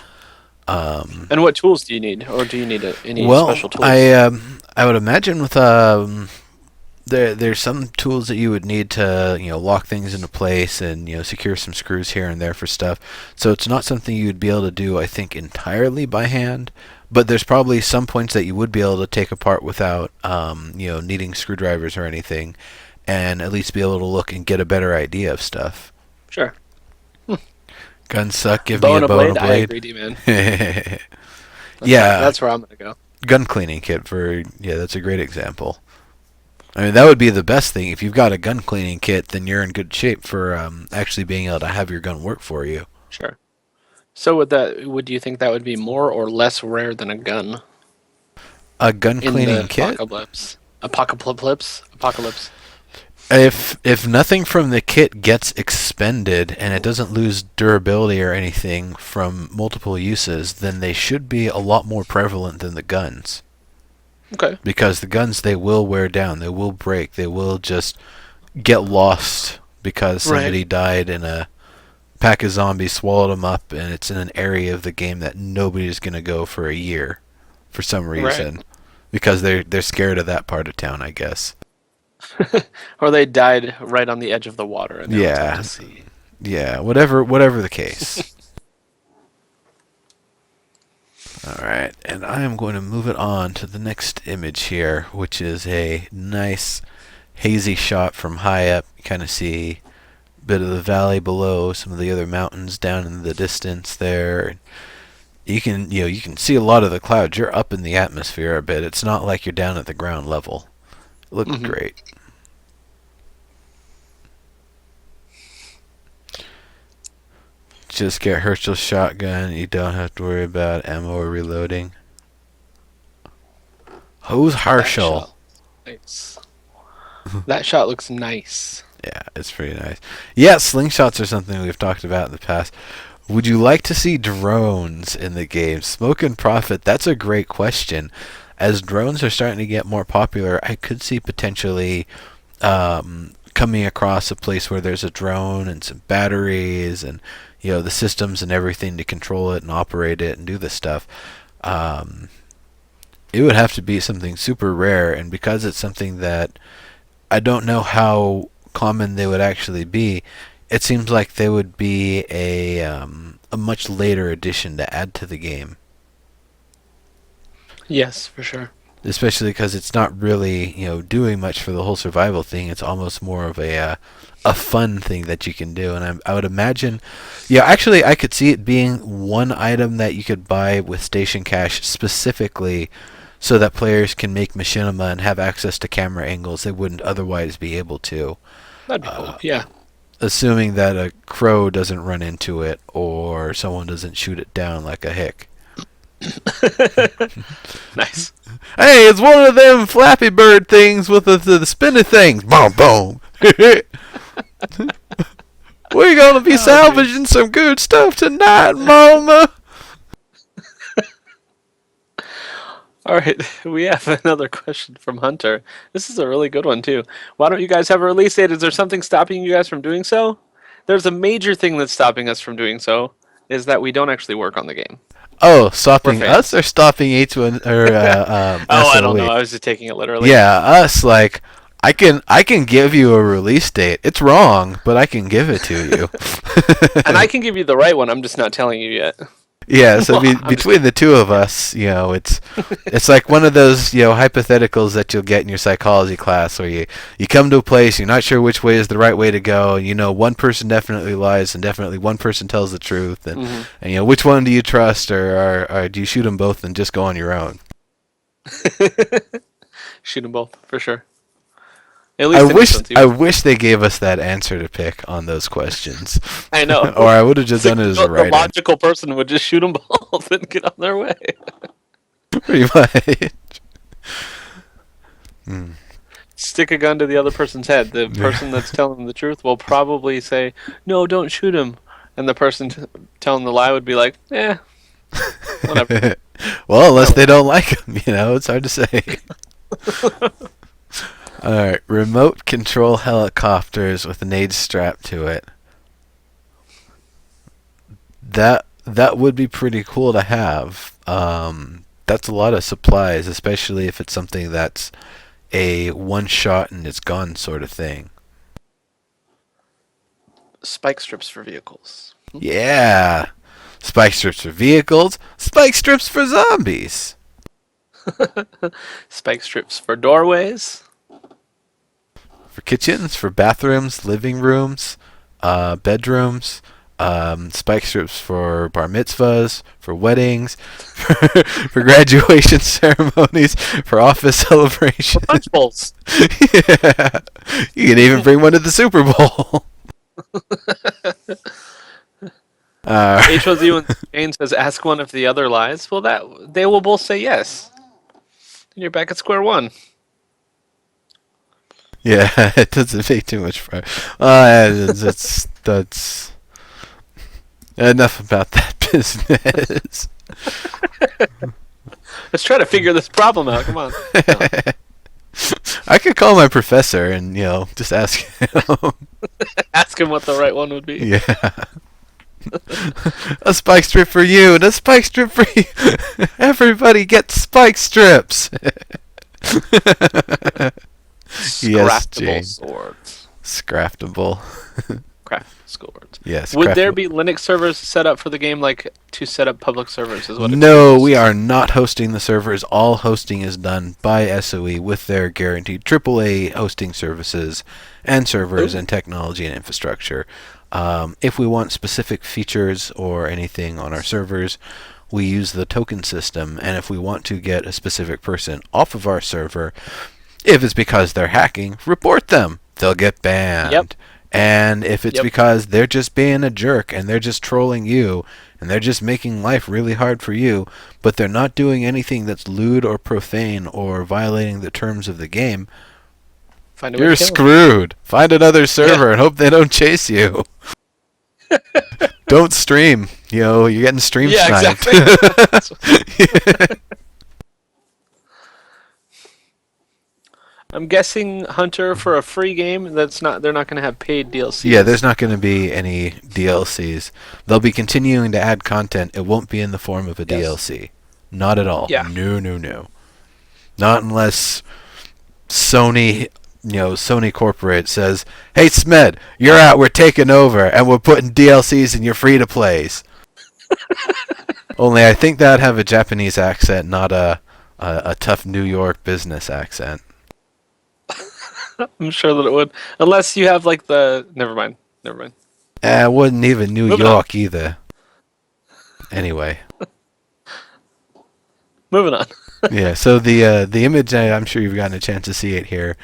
Um, And what tools do you need, or do you need any well, special tools? I would imagine with there's some tools that you would need to lock things into place and secure some screws here and there for stuff. So it's not something you would be able to do, I think, entirely by hand. But there's probably some points that you would be able to take apart without needing screwdrivers or anything, and at least be able to look and get a better idea of stuff. Sure. Guns suck. A Give me bow a and a bow and a blade. I blade. agree, D man. Yeah, That's where I'm gonna go. gun cleaning kit for that's a great example. I mean, that would be the best thing. If you've got a gun cleaning kit, then you're in good shape for actually being able to have your gun work for you. Sure. So would you think that would be more or less rare than a gun A gun in the cleaning kit? apocalypse? Apocalypse. If nothing from the kit gets expended and it doesn't lose durability or anything from multiple uses, then they should be a lot more prevalent than the guns. Okay. Because the guns, they will wear down, they will break, they will just get lost because Right. somebody died in a pack of zombies swallowed them up, and it's in an area of the game that nobody's gonna go for a year, for some Right. reason, because they're scared of that part of town, I guess. Or they died right on the edge of the water and now it's out to Yeah, sea. yeah, whatever the case. All right, and I am going to move it on to the next image here, which is a nice hazy shot from high up. You kind of see a bit of the valley below, some of the other mountains down in the distance there. You can see a lot of the clouds. You're up in the atmosphere a bit. It's not like you're down at the ground level. It looked Hmm. great. Just get Herschel's shotgun. You don't have to worry about ammo or reloading. Who's That Herschel? shot. Nice. That shot looks nice. Yeah, it's pretty nice. Yeah, slingshots are something we've talked about in the past. Would you like to see drones in the game? Smoke and Profit, that's a great question. As drones are starting to get more popular, I could see potentially coming across a place where there's a drone and some batteries and the systems and everything to control it and operate it and do this stuff. Um, it would have to be something super rare, and because it's something that I don't know how common they would actually be, it seems like they would be a much later addition to add to the game. Yes, for sure. Especially because it's not really doing much for the whole survival thing. It's almost more of a fun thing that you can do, and I would imagine, yeah, actually I could see it being one item that you could buy with station cash specifically, so that players can make machinima and have access to camera angles they wouldn't otherwise be able to. That'd be cool. Uh, Yeah. Assuming that a crow doesn't run into it or someone doesn't shoot it down like a hick. Nice. Hey, it's one of them Flappy Bird things with the spinny things. Boom, boom. We're gonna be Oh, salvaging jeez. some good stuff tonight, Mama. All right, we have another question from Hunter. This is a really good one too. Why don't you guys have a release date? Is there something stopping you guys from doing so? There's a major thing that's stopping us from doing so, is that we don't actually work on the game. Oh, We're stopping us fans. or stopping H1 or Oh, I don't know. SOE? I was just taking it literally. Yeah, us. Like, I can give you a release date. It's wrong, but I can give it to you. And I can give you the right one. I'm just not telling you yet. Yeah, so I'm just between the two of us, it's like one of those hypotheticals that you'll get in your psychology class, where you come to a place, you're not sure which way is the right way to go, and one person definitely lies, and definitely one person tells the truth, and kidding. and which one do you trust, or do you shoot them both and just go on your own? Shoot them both for sure. At I least in this wish one, too. I wish they gave us that answer to pick on those questions, I know. or I would have just The, done it as a the write-in, logical person would just shoot them both and get on their way. pretty much. Hmm. Stick a gun to the other person's head. The person that's telling them the truth will probably say, "No, don't shoot him," and the person telling the lie would be like, "Eh, whatever." Well, My unless they way. don't like him, it's hard to say. All right, remote control helicopters with an aid strapped to it. That would be pretty cool to have. That's a lot of supplies, especially if it's something that's a one shot and it's gone sort of thing. Spike strips for vehicles. Yeah, spike strips for vehicles, spike strips for zombies. Spike strips for doorways. For kitchens, for bathrooms, living rooms, bedrooms, spike strips for bar mitzvahs, for weddings, for graduation ceremonies, for office celebrations. Punch bowls. Yeah, you can even bring one to the Super Bowl. uh, H1Z1 Jane says, "Ask one if the other lies." Well, that they will both say yes. Then you're back at square one. yeah, it doesn't make too much fun. That's enough about that business. Let's try to figure this problem out. Come on. No. I could call my professor and just ask him. Ask him what the right one would be. Yeah. A spike strip for you and a spike strip for you. Everybody get spike strips. Yes, Scraftable Jane. swords. Scraftable. Craft swords. Yes, Would there craftable. be Linux servers set up for the game, like to set up public servers? Is what it No, means. we are not hosting the servers. All hosting is done by SOE with their guaranteed AAA hosting services and servers Ooh. and technology and infrastructure. If we want specific features or anything on our servers, we use the token system. And if we want to get a specific person off of our server, if it's because they're hacking, report them. They'll get Yep. banned. And if it's Yep. because they're just being a jerk and they're just trolling you and they're just making life really hard for you, but they're not doing anything that's lewd or profane or violating the terms of the game, Find a way to you're kill them. screwed. Find another Yeah. server and hope they don't chase you. Don't stream. You're getting stream Yeah. sniped. Exactly. I'm guessing Hunter for a free game. That's not. They're not going to have paid DLCs. Yeah, there's not going to be any DLCs. They'll be continuing to add content. It won't be in the form of a Yes. DLC. Not at all. Yeah. No, no, no. Not unless Sony, Sony Corporate says, "Hey, Smed, you're out. We're taking over, and we're putting DLCs in your free-to-plays." Only I think that'd have a Japanese accent, not a tough New York business accent. I'm sure that it would, unless you have like the. Never mind. Never mind. It wasn't even New Moving on. York either. Anyway. Moving on. Yeah, so the image, I'm sure you've gotten a chance to see it here.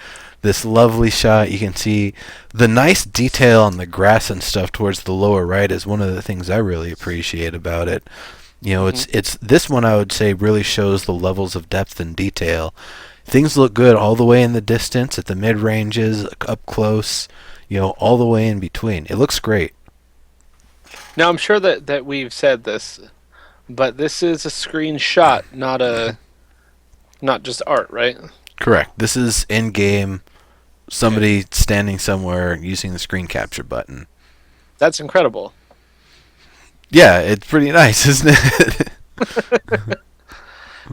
This lovely shot, you can see the nice detail on the grass and stuff towards the lower right is one of the things I really appreciate about it. Mhm. It's this one I would say really shows the levels of depth and detail. Things look good all the way in the distance, at the mid ranges, up close, all the way in between. It looks great. Now I'm sure that we've said this, but this is a screenshot, not just art, right? Correct. This is in game. Somebody standing somewhere using the screen capture button. That's incredible. Yeah, it's pretty nice, isn't it?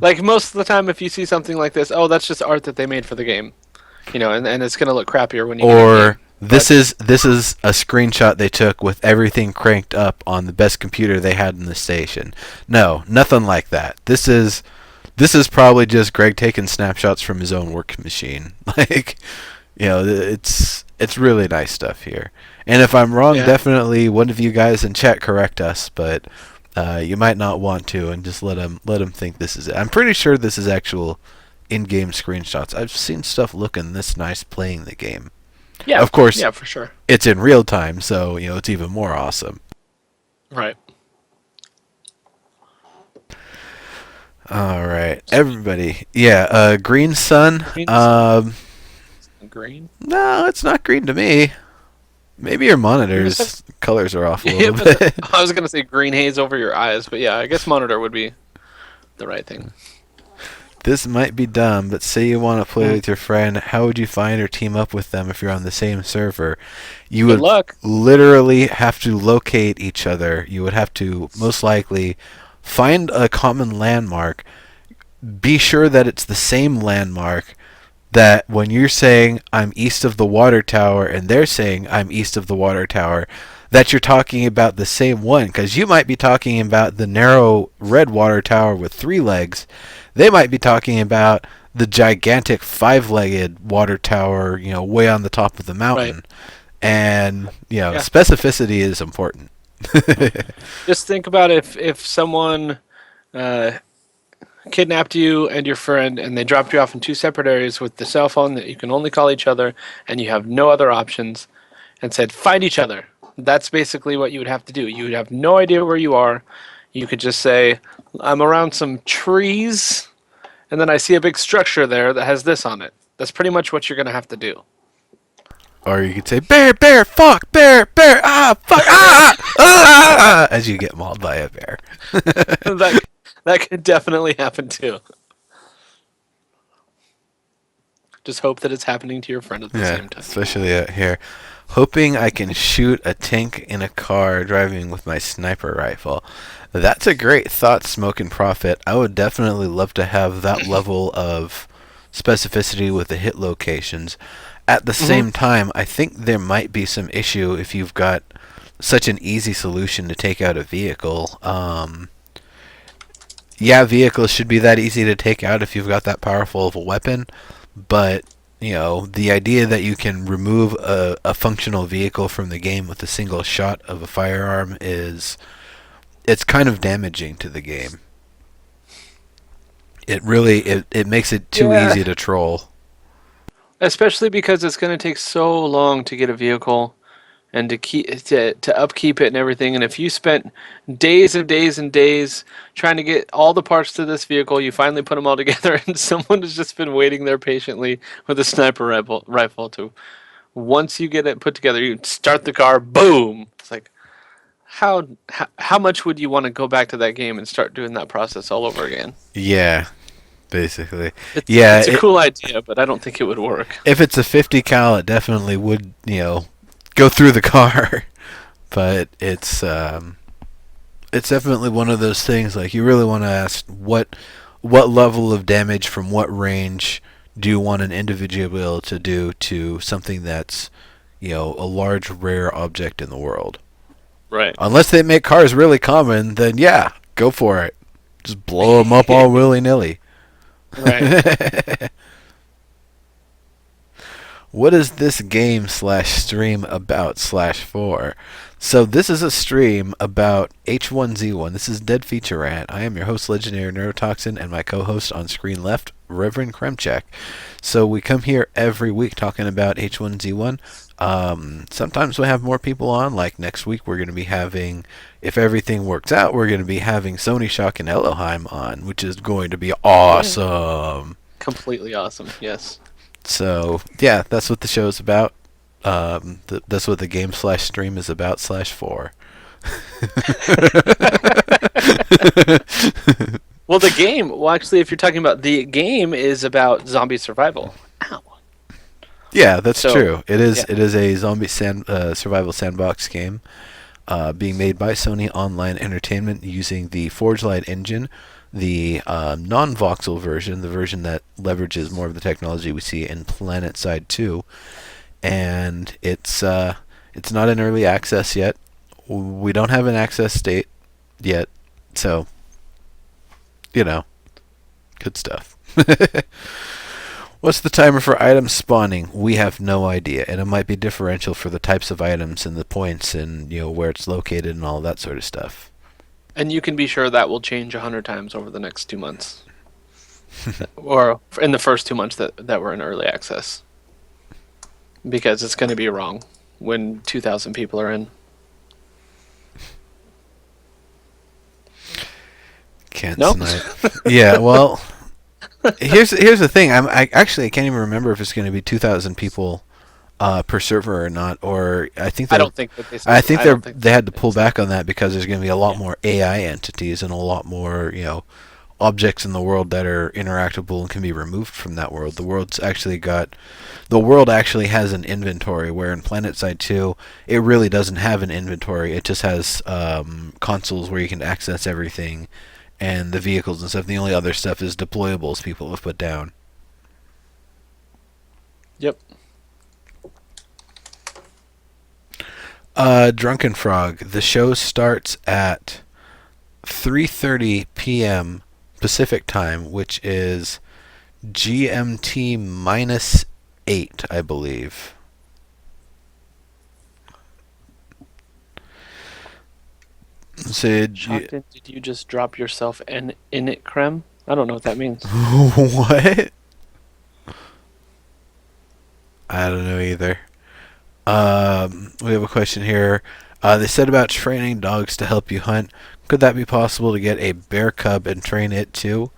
Like most of the time, if you see something like this, oh, that's just art that they made for the game, and it's gonna look crappier when you get in Or game. This but is this is a screenshot they took with everything cranked up on the best computer they had in the station. No, nothing like that. This is probably just Greg taking snapshots from his own work machine. Like, it's really nice stuff here. And if I'm wrong, yeah, definitely one of you guys in chat correct us, but you might not want to, and just let them think this is it. I'm pretty sure this is actual in-game screenshots. I've seen stuff looking this nice playing the game. yeah, Of course, yeah, for sure. it's in real time, so it's even more awesome. Right. All right, everybody. Yeah, green sun. Green's green. No, it's not green to me. Maybe your You just have, monitor's colors are off a yeah, little but bit. I was gonna say green haze over your eyes, but yeah, I guess monitor would be the right thing. This might be dumb, but say you want to play Mm. with your friend, how would you find or team up with them if you're on the same server? You Good would luck. literally have to locate each other. You would have to most likely find a common landmark, be sure that it's the same landmark, that when you're saying I'm east of the water tower and they're saying I'm east of the water tower, that you're talking about the same one, because you might be talking about the narrow red water tower with three legs. They might be talking about the gigantic five-legged water tower, way on the top of the Right. mountain. And, Yeah. specificity is important. Just think about if someone uh, kidnapped you and your friend, and they dropped you off in two separate areas with the cell phone that you can only call each other, and you have no other options, and said, find each other. That's basically what you would have to do. You would have no idea where you are. You could just say, I'm around some trees, and then I see a big structure there that has this on it. That's pretty much what you're going to have to do. Or you could say, bear, bear, fuck, bear, bear, ah, fuck, ah, ah, as you get mauled by a bear. that, that could definitely happen too. Just hope that it's happening to your friend at the Yeah, same time. especially out here. Hoping I can shoot a tank in a car driving with my sniper rifle. That's a great thought, Smoke and Profit. I would definitely love to have that level of specificity with the hit locations. At the Hmm. same time, I think there might be some issue if you've got such an easy solution to take out a vehicle. Yeah, vehicles should be that easy to take out if you've got that powerful of a weapon, but the idea that you can remove a functional vehicle from the game with a single shot of a firearm it's kind of damaging to the game. It makes it too Yeah, easy to troll. especially because it's going to take so long to get a vehicle and to upkeep it and everything. And if you spent days and days and days trying to get all the parts to this vehicle, you finally put them all together, and someone has just been waiting there patiently with a sniper rifle to. Once you get it put together, you start the car, boom. It's like how much would you want to go back to that game and start doing that process all over again? Yeah, basically. It's Yeah, it's a cool idea, but I don't think it would work. if it's a 50 cal, it definitely would, go through the car. But it's definitely one of those things, like, you really want to ask what level of damage from what range do you want an individual to do to something that's a large rare object in the world. Right. Unless they make cars really common, then yeah, go for it. Just blow them up all willy nilly. Right. What is this game slash stream about slash for? So this is a stream about H1Z1. This is Dead Feature Rant. I am your host, Legendary Neurotoxin, and my co-host on screen left, Reverend Kremchek. So we come here every week talking about H1Z1. Sometimes we have more people on. Like next week, we're going to be having, if everything works out, we're going to be having Sony Shock and Elohim on, which is going to be Yeah. awesome. Completely awesome. Yes. So yeah, that's what the show's about. That's what the game slash stream is about slash for. Well, the game. Well, actually, if you're talking about the game, is about zombie survival. Ow. Yeah, that's So, true. It is. yeah. It is a zombie survival sandbox game, being made by Sony Online Entertainment using the Forge Light engine, the non-voxel version, the version that leverages more of the technology we see in Planet Side 2, and it's not in early access yet. We don't have an access date yet, so you know, good stuff. What's the timer for items spawning? We have no idea, and it might be differential for the types of items and the points and where it's located and all that sort of stuff. And you can be sure that will change 100 times over the next 2 months, or in the first 2 months that we're in early access, because it's going to be wrong when 2,000 people are in. Can't No. snipe. Yeah, well, here's the thing. I can't even remember if it's going to be 2,000 people per server or not. Or I don't think that they. I think I don't think they had to they pull said. back on that because there's going to be a lot Yeah. more AI entities and a lot more objects in the world that are interactable and can be removed from that world. The world actually has an inventory, where in PlanetSide 2 it really doesn't have an inventory. It just has consoles where you can access everything and the vehicles and stuff. The only other stuff is deployables people have put down. Yep. Drunken Frog. The show starts at 3:30 p.m. Pacific time, which is GMT -8, I believe. So, Shocked. Did you just drop yourself an in it creme? I don't know what that means. what? I don't know either. We have a question here. They said about training dogs to help you hunt. Could that be possible to get a bear cub and train it too?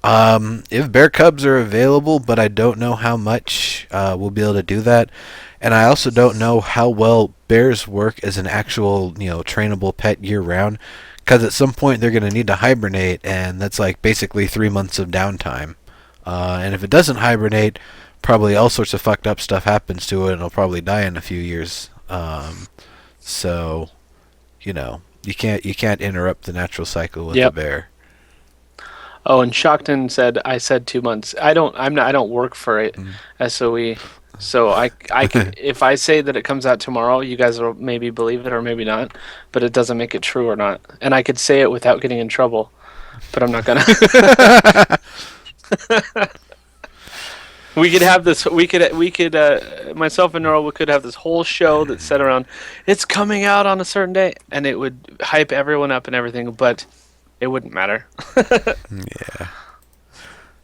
If bear cubs are available, but I don't know how much we'll be able to do that. And I also don't know how well bears work as an actual, trainable pet year round. Because at some point they're going to need to hibernate, and that's like basically 3 months of downtime. And if it doesn't hibernate, probably all sorts of fucked up stuff happens to it, and it'll probably die in a few years. So, you can't interrupt the natural cycle with a Yep. bear. Oh, and Shockton said I said 2 months. I don't. I'm not. I don't work for it. Mm. SOE. So I could, if I say that it comes out tomorrow, you guys will maybe believe it or maybe not, but it doesn't make it true or not. And I could say it without getting in trouble, but I'm not gonna. We could have this. We could. Myself and Neural, we could have this whole show that's set around. It's coming out on a certain day, and it would hype everyone up and everything, but it wouldn't matter. Yeah.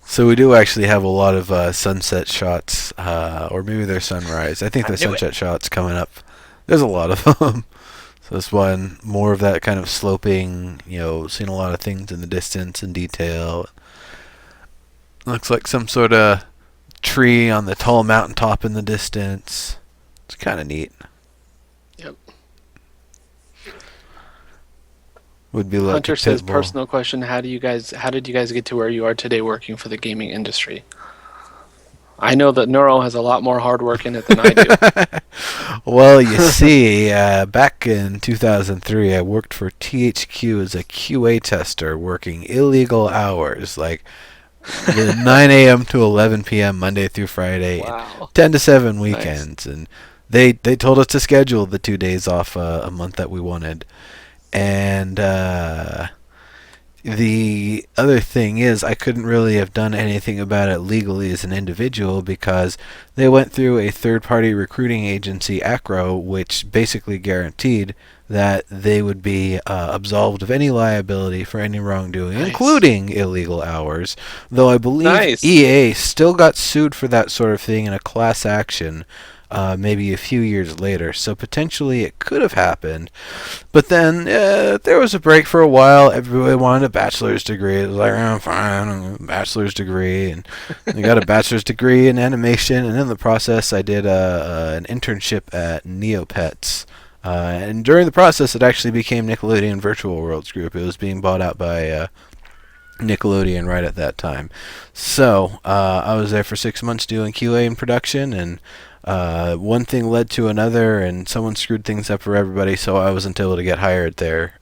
So we do actually have a lot of sunset shots, or maybe they're sunrise. I think I the knew it. sunset shots coming up. There's a lot of them. So this one, more of that kind of sloping, seeing a lot of things in the distance in detail. Looks like some sort of tree on the tall mountaintop in the distance. It's kind of neat. Yep. Would be like a Hunter says, pit bull. personal question: How did you guys get to where you are today, working for the gaming industry? I know that Neuro has a lot more hard work in it than I do. Well, you see, back in 2003, I worked for THQ as a QA tester, working illegal hours, like 9 a.m. to 11 p.m. Monday through Friday, and Wow. 10 to 7 Nice. weekends. And they told us to schedule the 2 days off a month that we wanted. And the other thing is, I couldn't really have done anything about it legally as an individual because they went through a third-party recruiting agency, Acro, which basically guaranteed that they would be absolved of any liability for any wrongdoing, Nice. including illegal hours. Though I believe Nice. EA still got sued for that sort of thing in a class action. Maybe a few years later, so potentially it could have happened. But then there was a break for a while. Everybody wanted a bachelor's degree. It was like, oh, fine, I'm a bachelor's degree, and I got a bachelor's degree in animation. And in the process, I did an internship at Neopets. And during the process, it actually became Nickelodeon Virtual Worlds Group. It was being bought out by Nickelodeon right at that time. So I was there for 6 months doing QA and production, and one thing led to another, and someone screwed things up for everybody. So I wasn't able to get hired there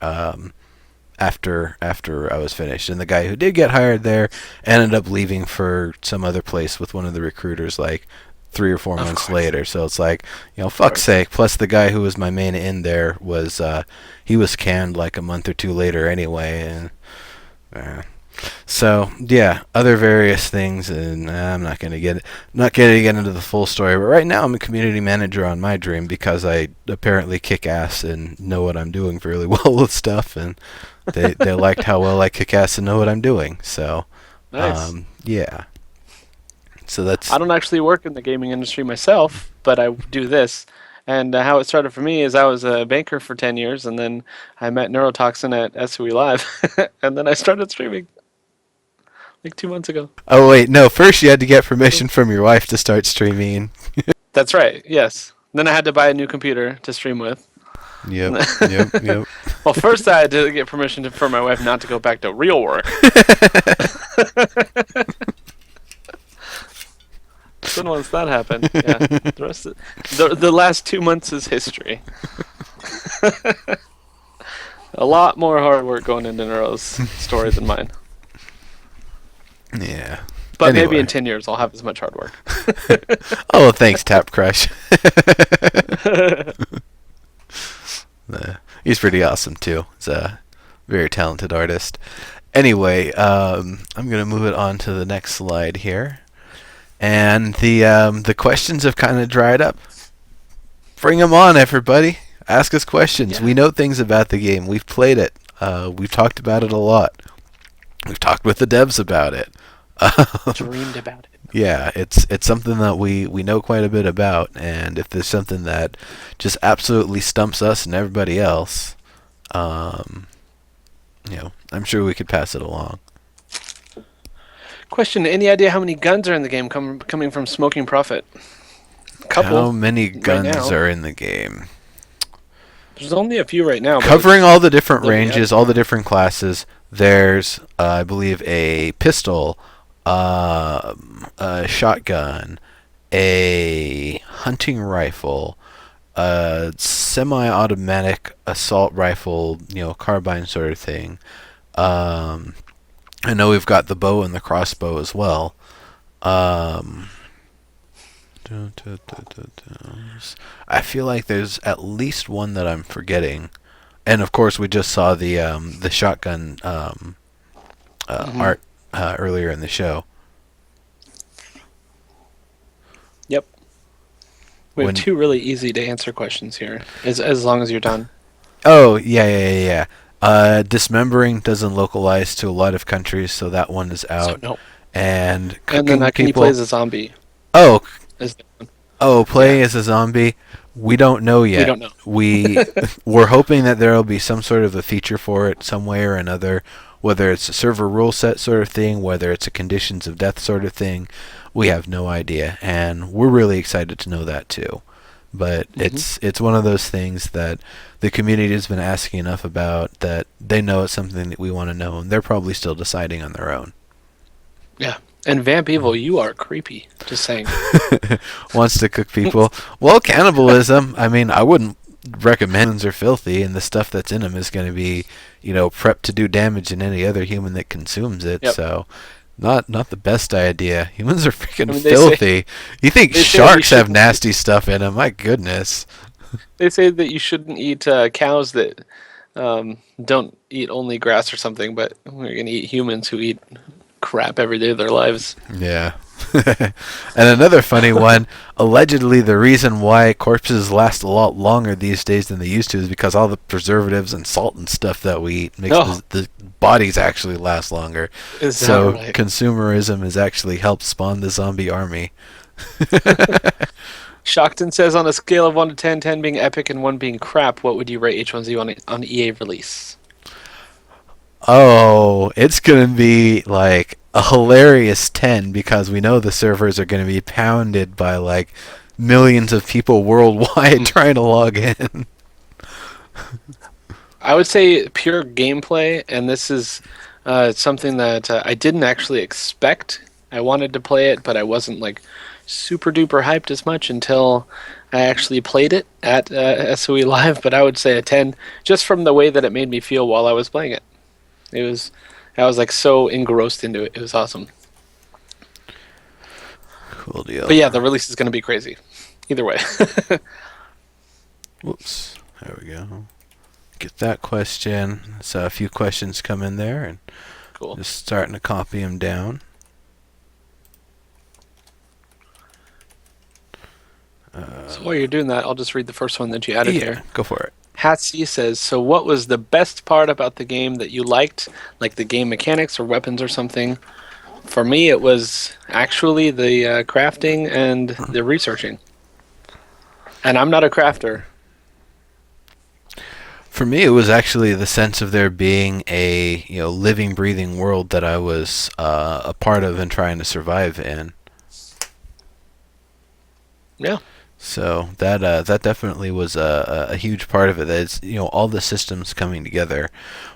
after I was finished. And the guy who did get hired there ended up leaving for some other place with one of the recruiters like Of months course. later. So it's like, Of fuck's course. sake. Plus the guy who was my main in there was he was canned like a month or two later anyway, and uh, so yeah, other various things, and I'm not going to get into the full story. But right now, I'm a community manager on my dream because I apparently kick ass and know what I'm doing really well with stuff, and they liked how well I kick ass and know what I'm doing. So Nice. yeah, so that's I don't actually work in the gaming industry myself, but I do this. And how it started for me is I was a banker for 10 years, and then I met Neurotoxin at SOE Live, and then I started streaming like 2 months ago. Oh wait, no. First, you had to get permission from your wife to start streaming. That's right, yes. Then I had to buy a new computer to stream with. Yep, yep, yep. Well, first I had to get permission for my wife not to go back to real work. Then once that happened, yeah, the rest of the last 2 months is history. A lot more hard work going into Neuro's story than mine. Yeah. But maybe in Anyway. 10 years I'll have as much hard work. Oh, thanks, Tap Crush. He's pretty awesome too. He's a very talented artist. Anyway, I'm gonna move it on to the next slide here, and the questions have kind of dried up. Bring them on, everybody. Ask us questions. Yeah, We know things about the game. We've played it. We've talked about it a lot. We've talked with the devs about it. dreamed about it. Yeah, it's something that we know quite a bit about, and if there's something that just absolutely stumps us and everybody else, um, I'm sure we could pass it along. Question: any idea how many guns are in the game coming from Smoking Prophet? A How couple many right guns now. are in the game? There's only a few right now, but Covering all the different they'll be ranges, added all the more. different classes. There's, I believe, a pistol, a shotgun, a hunting rifle, a semi-automatic assault rifle, carbine sort of thing. Um, I know we've got the bow and the crossbow as well. Um, I feel like there's at least one that I'm forgetting, and of course we just saw the shotgun Hmm. art earlier in the show. Yep. We have When two really easy to answer questions here, as long as you're done. Oh, yeah, yeah, yeah, yeah. Dismembering doesn't localize to a lot of countries, so that one is So out. no. And And then cooking can you play people. as a zombie? Oh, Is playing Yeah, as a zombie. We don't know we yet. don't know. We're hoping that there will be some sort of a feature for it some way or another, whether it's a server rule set sort of thing, whether it's a conditions of death sort of thing. We have no idea, and we're really excited to know that too. But Hmm. it's one of those things that the community has been asking enough about that they know it's something that we want to know, and they're probably still deciding on their own. Yeah. And Vamp Evil, you are creepy. Just saying. Wants to cook people. Well, cannibalism. I mean, I wouldn't recommend humans are filthy, and the stuff that's in them is going to be, prepped to do damage in any other human that consumes it. Yep. So, not the best idea. Humans are freaking I mean, they say filthy. You think they say that you sharks have shouldn't nasty stuff in them? My goodness. they say that you shouldn't eat cows that don't eat only grass or something, but we're gonna eat humans who eat crap every day of their lives. Yeah. And another funny one. Allegedly, the reason why corpses last a lot longer these days than they used to is because all the preservatives and salt and stuff that we eat makes Oh, the bodies actually last longer. is that So right? consumerism has actually helped spawn the zombie army. Shockton says on a scale of 1 to 10, 10 being epic and 1 being crap, what would you rate H1Z on EA release? Oh, it's going to be like a hilarious 10 because we know the servers are going to be pounded by like millions of people worldwide Mm. trying to log in. I would say pure gameplay, and this is something that I didn't actually expect. I wanted to play it, but I wasn't like super duper hyped as much until I actually played it at SOE Live. But I would say a 10 just from the way that it made me feel while I was playing it. It was I was like so engrossed into it. It was awesome. Cool But deal. yeah, the release is going to be crazy. Either way. Whoops. There we go. Get that question. So a few questions come in there, and Cool. just starting to copy them down. So while you're doing that, I'll just read the first one that you added Yeah, here. go for it. Hatsy says, so what was the best part about the game that you liked, like the game mechanics or weapons or something? For me, it was actually the crafting and the researching. And I'm not a crafter. For me, it was actually the sense of there being a living, breathing world that I was a part of and trying to survive in. Yeah. So that definitely was a huge part of it. That it's all the systems coming together,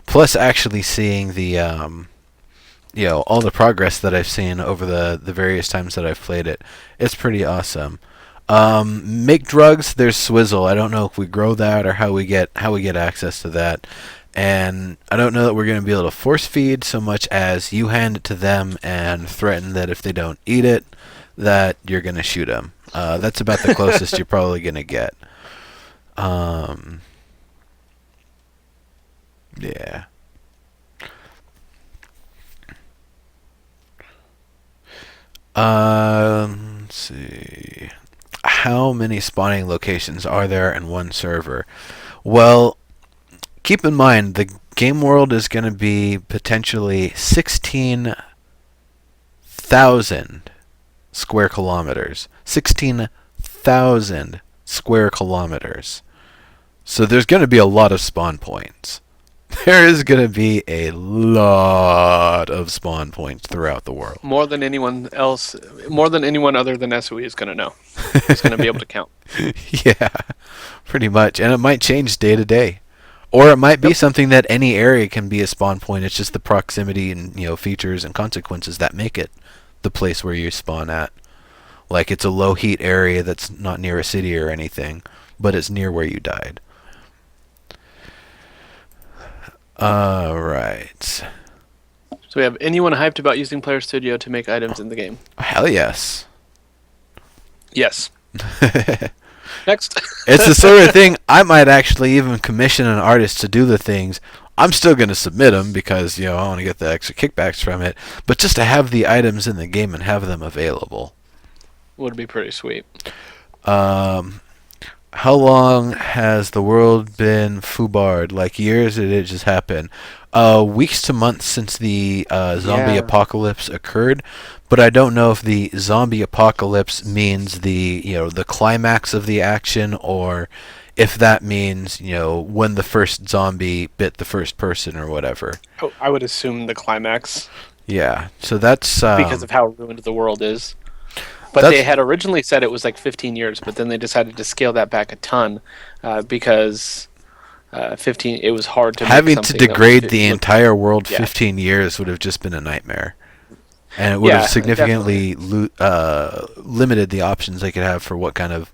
plus actually seeing the all the progress that I've seen over the various times that I've played it. It's pretty awesome. Make drugs. There's Swizzle. I don't know if we grow that or how we get access to that. And I don't know that we're going to be able to force feed so much as you hand it to them and threaten that if they don't eat it, that you're going to shoot them. That's about the closest you're probably going to get. Um, yeah. Let's see. How many spawning locations are there in one server? Well, keep in mind the game world is going to be potentially 16,000 square kilometers. 16,000 square kilometers. So there's going to be a lot of spawn points. There is going to be a lot of spawn points throughout the world. More than anyone else, more than anyone other than SOE is going to know. He's going to be able to count. Yeah, pretty much. And it might change day to day. Or it might be Yep. something that any area can be a spawn point. It's just the proximity and features and consequences that make it the place where you spawn at. Like it's a low heat area that's not near a city or anything, but it's near where you died. Alright. So we have anyone hyped about using Player Studio to make items in the game? Hell yes. Yes. Next. It's the sort of thing I might actually even commission an artist to do the things. I'm still going to submit them because, I want to get the extra kickbacks from it. But just to have the items in the game and have them available. Would be pretty sweet. Um, how long has the world been foobarred? Like years, or did it just happen? Weeks to months since the zombie Yeah. apocalypse occurred, but I don't know if the zombie apocalypse means the climax of the action, or if that means when the first zombie bit the first person or whatever. Oh, I would assume the climax Yeah, so that's because of how ruined the world is. But that's they had originally said it was like 15 years, but then they decided to scale that back a ton because 15. It was hard to make having to something that degrade the look- entire world Yeah. 15 years would have just been a nightmare. And it would Yeah, have significantly limited the options they could have for what kind of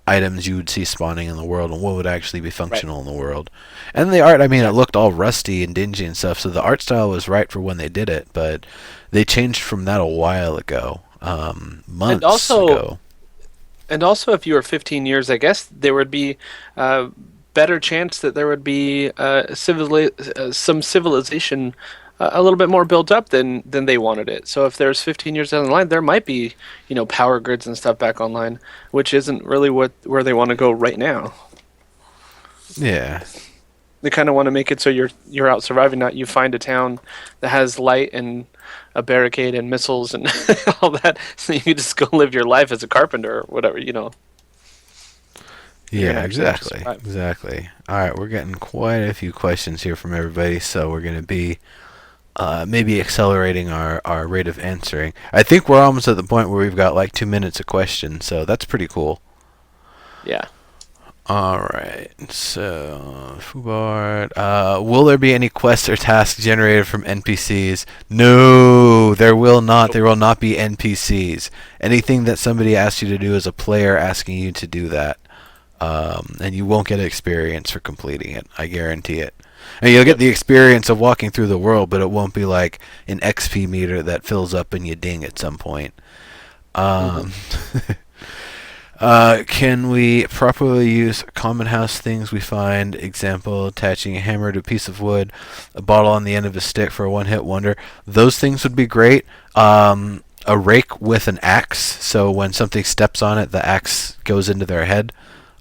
items you would see spawning in the world and what would actually be functional in the world. And the art, I mean, it looked all rusty and dingy and stuff, so the art style was right for when they did it, but they changed from that a while ago, months ago. And also, if you were 15 years, I guess there would be better chance that there would be some civilization a little bit more built up than they wanted it. So if there's 15 years down the line, there might be power grids and stuff back online, which isn't really where they want to go right now. Yeah. They kind of want to make it so you're out surviving, not you find a town that has light and a barricade and missiles and all that, so you can just go live your life as a carpenter or whatever. You're gonna Yeah, actually have to exactly. survive. Exactly. All right, we're getting quite a few questions here from everybody, so we're going to be maybe accelerating our rate of answering. I think we're almost at the point where we've got like 2 minutes a question, so that's pretty cool. Yeah. All right, so Fubart, will there be any quests or tasks generated from NPCs? No, there will not. There will not be NPCs. Anything that somebody asks you to do is a player asking you to do that, and you won't get experience for completing it. I guarantee it. And you'll get the experience of walking through the world, but it won't be like an XP meter that fills up and you ding at some point. Hmm. Um, can we properly use common house things we find? Example, attaching a hammer to a piece of wood, a bottle on the end of a stick for a one-hit wonder. Those things would be great. A rake with an axe, so when something steps on it, the axe goes into their head.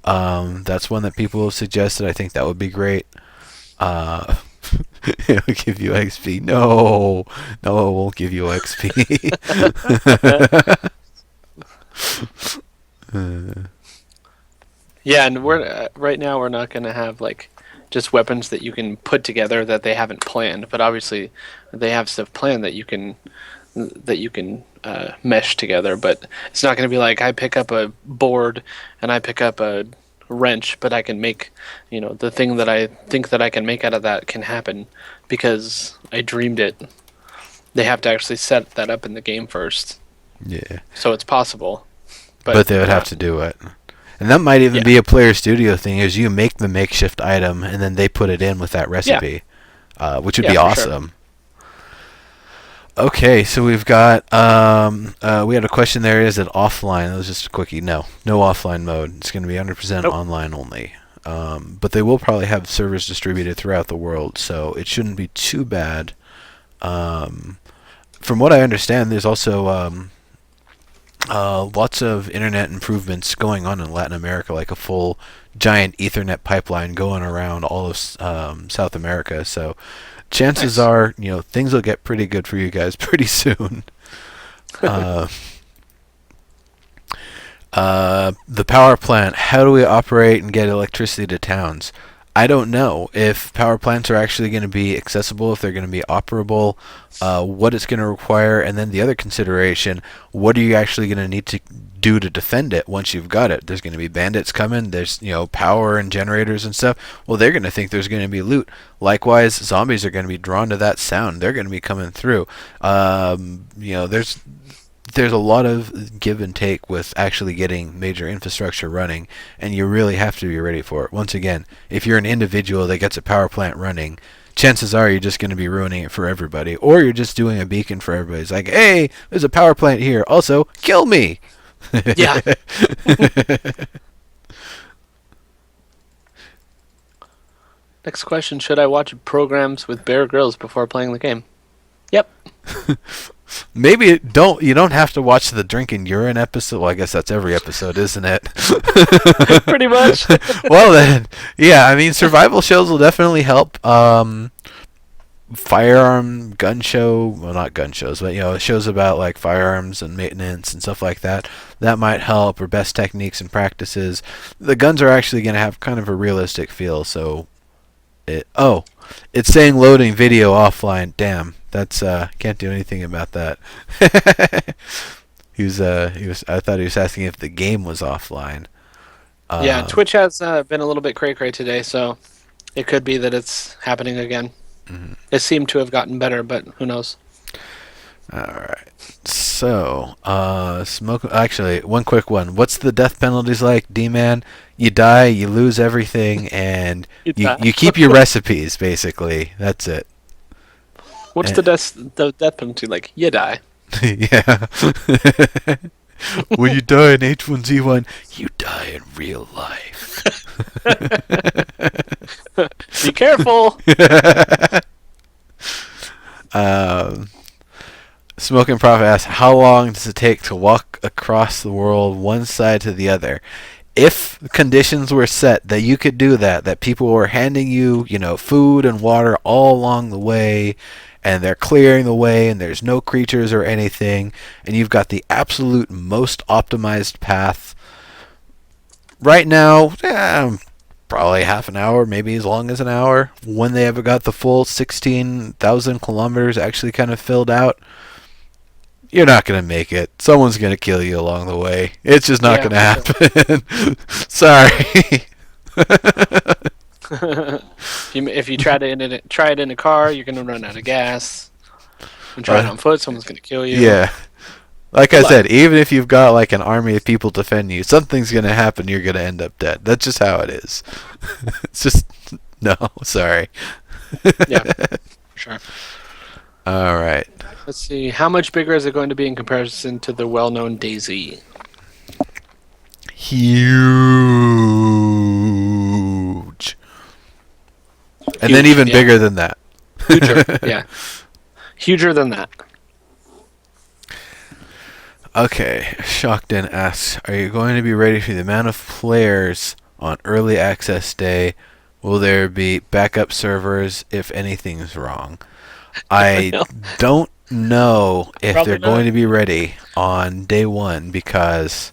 That's one that people have suggested. I think that would be great. Uh, it'll give you XP. No, no, it won't give you XP. Yeah, and we're right now we're not going to have like just weapons that you can put together that they haven't planned, but obviously they have stuff planned that you can mesh together. But it's not going to be like I pick up a board and I pick up a wrench, but I can make, the thing that I think that I can make out of that can happen because I dreamed it. They have to actually set that up in the game first, Yeah, so it's possible, but but they would have not. to do it. And that might even Yeah, be a player studio thing, is you make the makeshift item and then they put it in with that yeah, recipe, which would yeah, be for sure. awesome. Okay, so we've got we had a question there. Is it offline? That was just a quickie. No, no offline mode. It's going to be 100% Nope. online only. But they will probably have servers distributed throughout the world, so it shouldn't be too bad. Um, from what I understand, there's also lots of internet improvements going on in Latin America, like a full giant Ethernet pipeline going around all of South America. So chances Nice. are, things will get pretty good for you guys pretty soon. Uh, the power plant. How do we operate and get electricity to towns? I don't know if power plants are actually going to be accessible, if they're going to be operable, what it's going to require, and then the other consideration: what are you actually going to need to do to defend it once you've got it? There's going to be bandits coming. There's power and generators and stuff. Well, they're going to think there's going to be loot. Likewise, zombies are going to be drawn to that sound. They're going to be coming through. There's a lot of give and take with actually getting major infrastructure running, and you really have to be ready for it. Once again, if you're an individual that gets a power plant running, chances are you're just going to be ruining it for everybody, or you're just doing a beacon for everybody. It's like, hey, there's a power plant here. Also, kill me. Yeah. Next question: should I watch programs with Bear Grylls before playing the game? Yep. Maybe you don't have to watch the drinking urine episode. Well, I guess that's every episode, isn't it? Pretty much. Well then, yeah. I mean, survival shows will definitely help. Firearm gun show, well, not gun shows, but shows about like firearms and maintenance and stuff like that. That might help, or best techniques and practices. The guns are actually going to have kind of a realistic feel. So it's saying loading video offline. Damn, that's can't do anything about that. He was. I thought he was asking if the game was offline. Yeah, Uh, Twitch has been a little bit cray cray today, so it could be that it's happening again. mhm. It seemed to have gotten better, but who knows? All right. So, smoke. Actually, one quick one. What's the death penalties like, D-man? You die, you lose everything, and You you die. you keep your recipes. Basically, that's it. What's Eh, the death penalty like? You die. yeah. When you die in H1Z1, you die in real life. Be careful. um, Smoking Prophet asks, how long does it take to walk across the world one side to the other? If conditions were set that you could do that, that people were handing you, food and water all along the way, and they're clearing the way, and there's no creatures or anything, and you've got the absolute most optimized path, right now, probably half an hour, maybe as long as an hour, when they ever got the full 16,000 kilometers actually kind of filled out, you're not going to make it. Someone's going to kill you along the way. It's just not Yeah, going to for sure. happen. Sorry. If you try it in a car, you're gonna run out of gas. And try it uh, on foot, someone's gonna kill you. yeah. Like Good I luck. said, even if you've got like an army of people defending you, something's going to happen. You're going to end up dead. That's just how it is. It's just, no, sorry. Yeah, for sure. All right. Let's see. How much bigger is it going to be in comparison to the well-known Daisy? Huge. And then Huge. even Yeah. bigger than that. Huger. Yeah. Huger than that. Okay, Shockden asks, are you going to be ready for the amount of players on early access day? Will there be backup servers if anything's wrong? I No, don't know if they're probably going not. to be ready on day one because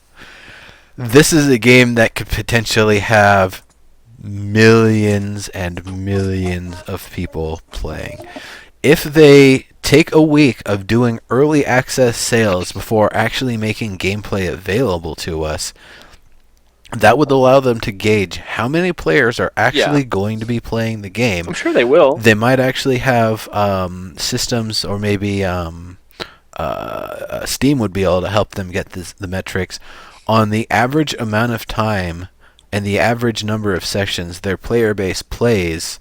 this is a game that could potentially have millions and millions of people playing. If they take a week of doing early access sales before actually making gameplay available to us, that would allow them to gauge how many players are Yeah. actually going to be playing the game. I'm sure they will. They might actually have systems, or maybe Steam would be able to help them get the metrics on the average amount of time and the average number of sessions their player base plays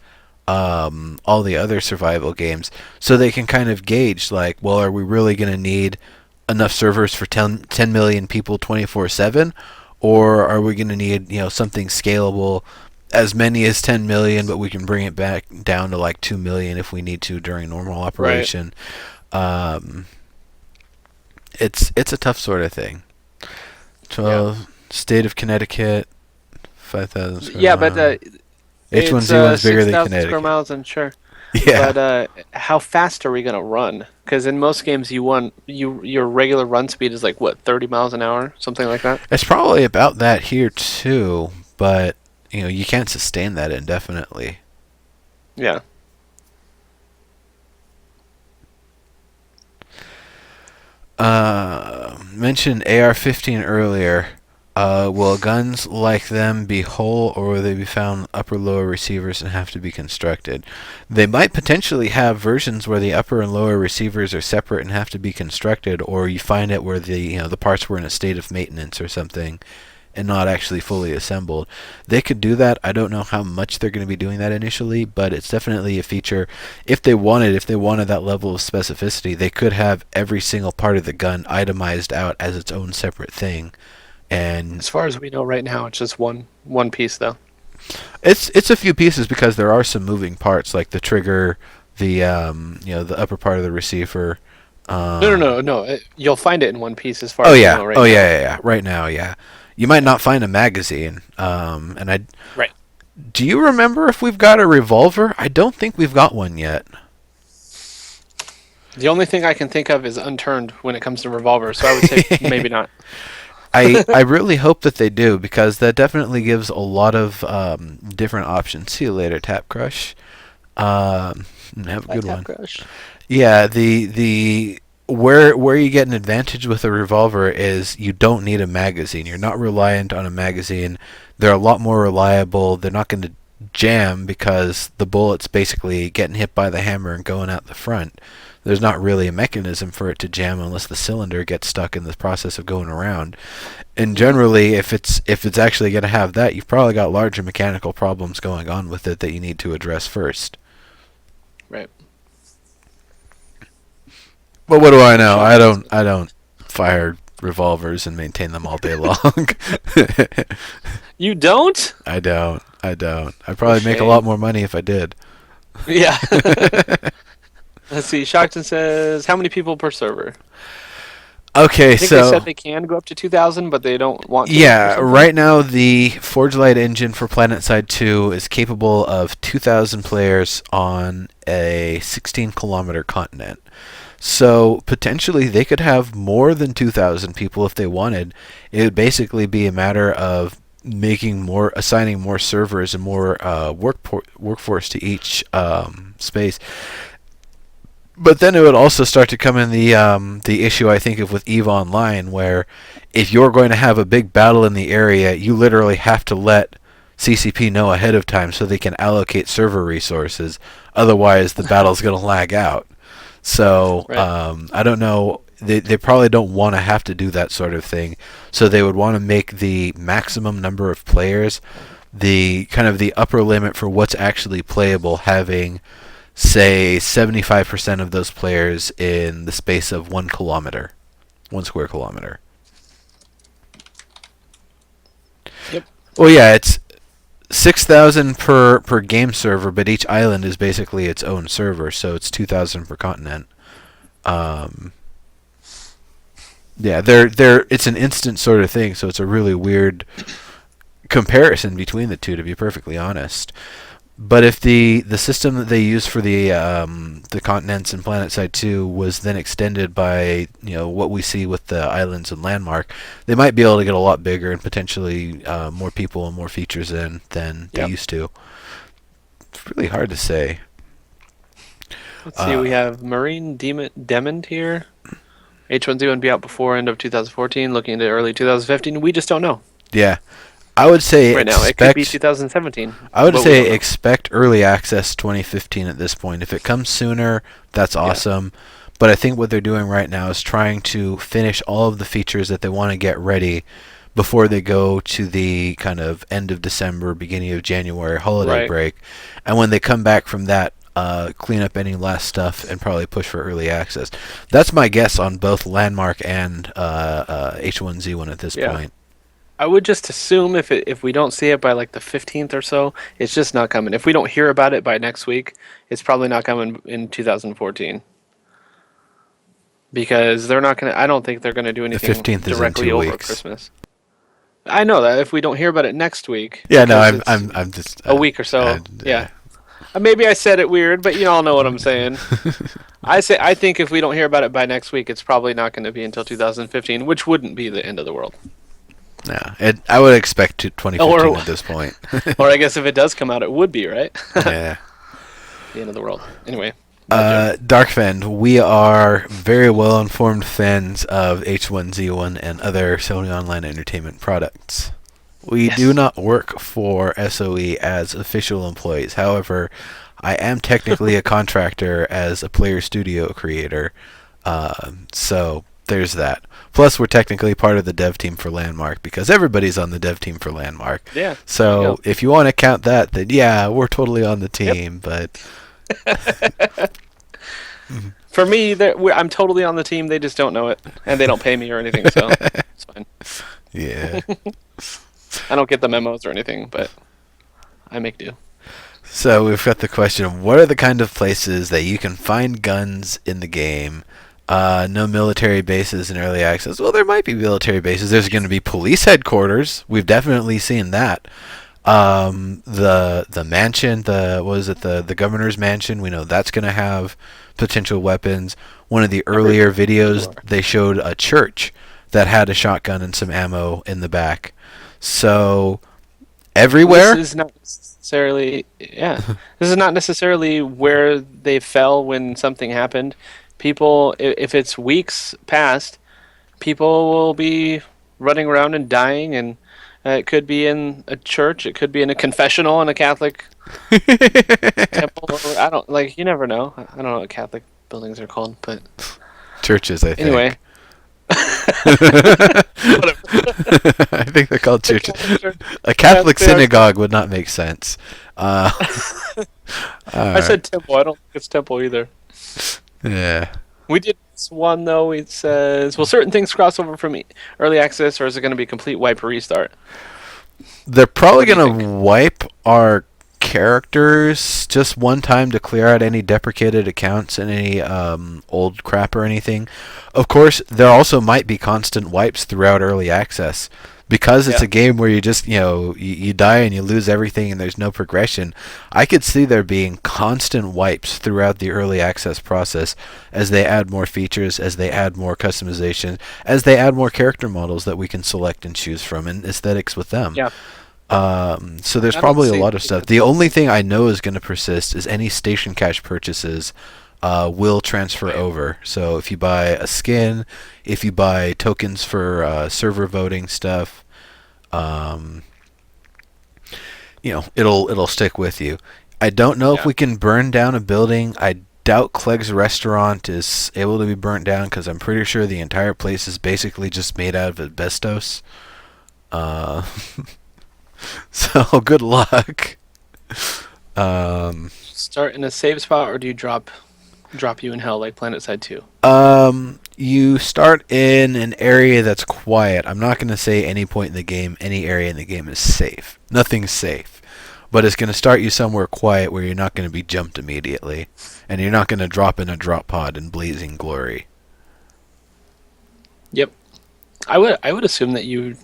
all the other survival games, so they can kind of gauge, like, well, are we really going to need enough servers for 10 million people 24/7, or are we going to need, something scalable, as many as 10 million, but we can bring it back down to like 2 million if we need to during normal Right. operation. Um, it's a tough sort of thing. Yeah. 12 State of Connecticut, 5,000 square Yeah, but miles. it's H1Z1's bigger than 6,000 square Connecticut. miles, I'm sure. Yeah. But how fast are we gonna run? Because in most games, your regular run speed is like what, 30 miles an hour, something like that. It's probably about that here too, but you can't sustain that indefinitely. Yeah. Mentioned AR-15 earlier. Will guns like them be whole, or will they be found upper lower receivers and have to be constructed? They might potentially have versions where the upper and lower receivers are separate and have to be constructed, or you find it where the parts were in a state of maintenance or something, and not actually fully assembled. They could do that. I don't know how much they're going to be doing that initially, but it's definitely a feature. If they wanted that level of specificity, they could have every single part of the gun itemized out as its own separate thing. And As far as we know right now, it's just one piece though. it's a few pieces because there are some moving parts like the trigger, the upper part of the receiver. No, no, Um, no, no. You'll find it in one piece as far oh as we yeah, know right oh yeah, now. yeah, yeah. Right now, yeah. You might not find a magazine. And I Right. Do you remember if we've got a revolver? I don't think we've got one yet. The only thing I can think of is unturned when it comes to revolvers, so I would say maybe not. I really hope that they do, because that definitely gives a lot of different options. See you later, Tap Crush. Have a By good Tap one. Crush. Yeah, the where you get an advantage with a revolver is you don't need a magazine. You're not reliant on a magazine. They're a lot more reliable. They're not going to jam because the bullet's basically getting hit by the hammer and going out the front. There's not really a mechanism for it to jam unless the cylinder gets stuck in the process of going around. And Hmm. generally, if it's actually going to have that, you've probably got larger mechanical problems going on with it that you need to address first. Right. But what do I know? I Shocked. don't. I don't fire revolvers and maintain them all day long. You don't? I don't. I don't. I'd For probably make a lot shame. more money if I did. Yeah. Let's see. Shockton says, how many people per server? Okay, I think they so said they can go up to 2,000, but they don't want to or yeah, something. right now the Forge Light engine for PlanetSide 2 is capable of 2,000 players on a 16-kilometer continent. So potentially they could have more than 2,000 people if they wanted. It would basically be a matter of assigning more servers and more workforce to each space. But then it would also start to come in the issue I think of with Eve Online, where if you're going to have a big battle in the area, you literally have to let CCP know ahead of time so they can allocate server resources. Otherwise, the battle's going to lag out. So Right. I don't know. They probably don't want to have to do that sort of thing. So they would want to make the maximum number of players the kind of the upper limit for what's actually playable, having say 75% of those players in the space of 1 kilometer, 1 square kilometer. Yep. Well, yeah, it's 6,000 per game server, but each island is basically its own server, so it's 2,000 per continent. Um, yeah, they're it's an instant sort of thing, so it's a really weird comparison between the two, to be perfectly honest. But if the system that they use for the continents and PlanetSide 2 was then extended by what we see with the islands and Landmark, they might be able to get a lot bigger and potentially more people and more features in than they Yep. used to. It's really hard to say. Let's see. We Uh, have Marine Demon here. H1Z1 be out before end of 2014, looking into early 2015. We just don't know yeah, I would say right now. It could be expect. 2017, I would but we don't say know. expect early access 2015 at this point. If it comes sooner, that's Yeah. awesome. But I think what they're doing right now is trying to finish all of the features that they want to get ready before they go to the kind of end of December, beginning of January holiday Right. break. And when they come back from that, clean up any last stuff and probably push for early access. That's my guess on both Landmark and H1Z1 at this Yeah. point. I would just assume if we don't see it by like the 15th or so, it's just not coming. If we don't hear about it by next week, it's probably not coming in 2014 because they're not gonna. I don't think they're gonna do The anything 15th is in directly 2 weeks. over Christmas. I know that if we don't hear about it next week, Yeah, no, because I'm it's I'm I'm just a week or so. I, Yeah. Maybe I said it weird, but you all know what I'm saying. I think if we don't hear about it by next week, it's probably not going to be until 2015, which wouldn't be the end of the world. yeah, I would expect 2015 Or at this point. or I guess if it does come out, it would be, right? Yeah. The end of the world. Anyway, bad joke. Darkfend, we are very well informed fans of H1Z1 and other Sony Online Entertainment products. We do Yes. not work for SOE as official employees. However, I am technically a contractor as a player studio creator. So there's that. Plus, we're technically part of the dev team for Landmark because everybody's on the dev team for Landmark. Yeah. There you So go. if you want to count that, then yeah, we're totally on the Yep. team. But For me, I'm totally on the team. They just don't know it, and they don't pay me or anything, so it's fine. yeah. I don't get the memos or anything, but I make do. So we've got the question: what are the kind of places that you can find guns in the game? No military bases in early access. Well, there might be military bases. There's going to be police headquarters. We've definitely seen that. The mansion, the what is it? The governor's mansion. We know that's going to have potential weapons. One of the earlier videos, Sure. they showed a church that had a shotgun and some ammo in the back. So everywhere. This is not necessarily, yeah. This is not necessarily where they fell when something happened. People, if it's weeks past, people will be running around and dying, and it could be in a church, it could be in a confessional in a Catholic temple. Or, I don't like. You never know. I don't know what Catholic buildings are called, but Churches, I think. anyway. I think they're called churches. Catholic church. A Catholic they are- synagogue would not make sense. Uh, I said temple. I don't think it's temple either. yeah. We did this one though. It says, "Will certain things cross over from early access, or is it going to be a complete wipe or restart?" They're probably What do you going to think? wipe our characters just one time to clear out any deprecated accounts and any old crap or anything. Of course, there also might be constant wipes throughout early access. Because it's Yeah. a game where you just, you die and you lose everything and there's no progression, I could see there being constant wipes throughout the early access process as they add more features, as they add more customization, as they add more character models that we can select and choose from and aesthetics with them. Yeah. So there's I don't probably a see lot of stuff. The only thing I know is going to persist is any station cash purchases will transfer Right. over. So if you buy a skin, if you buy tokens for server voting stuff, um, it'll stick with you. I don't know if Yeah. we can burn down a building. I doubt Clegg's restaurant is able to be burnt down because I'm pretty sure the entire place is basically just made out of asbestos. Uh, so good luck. Um, Start in a save spot, or do you drop you in hell like PlanetSide 2? you start in an area that's quiet. I'm not going to say any point in the game, any area in the game is safe. Nothing's safe. But it's going to start you somewhere quiet where you're not going to be jumped immediately. And you're not going to drop in a drop pod in blazing glory. Yep. I would assume that you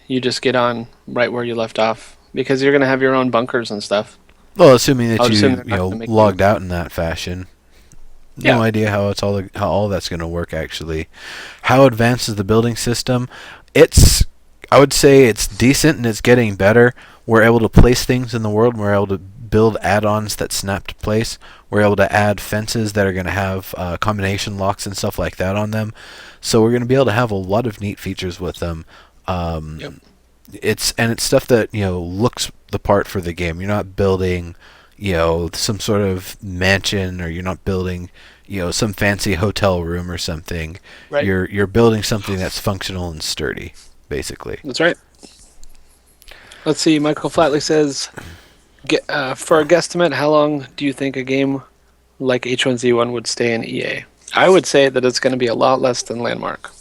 just get on right where you left off because you're gonna have your own bunkers and stuff. Well, assuming I that would assume you they're not gonna make you. logged out in that fashion. No Yeah. idea how all that's going to work actually. How advanced is the building system? It's I would say it's decent and it's getting better. We're able to place things in the world. We're able to build add-ons that snap to place. We're able to add fences that are going to have combination locks and stuff like that on them. So we're going to be able to have a lot of neat features with them. Yep. It's stuff that looks the part for the game. You're not building some sort of mansion, or you're not building some fancy hotel room or something. Right. You're building something that's functional and sturdy, basically. That's right. Let's see. Michael Flatley says, for a guesstimate, how long do you think a game like H1Z1 would stay in EA? I would say that it's going to be a lot less than Landmark.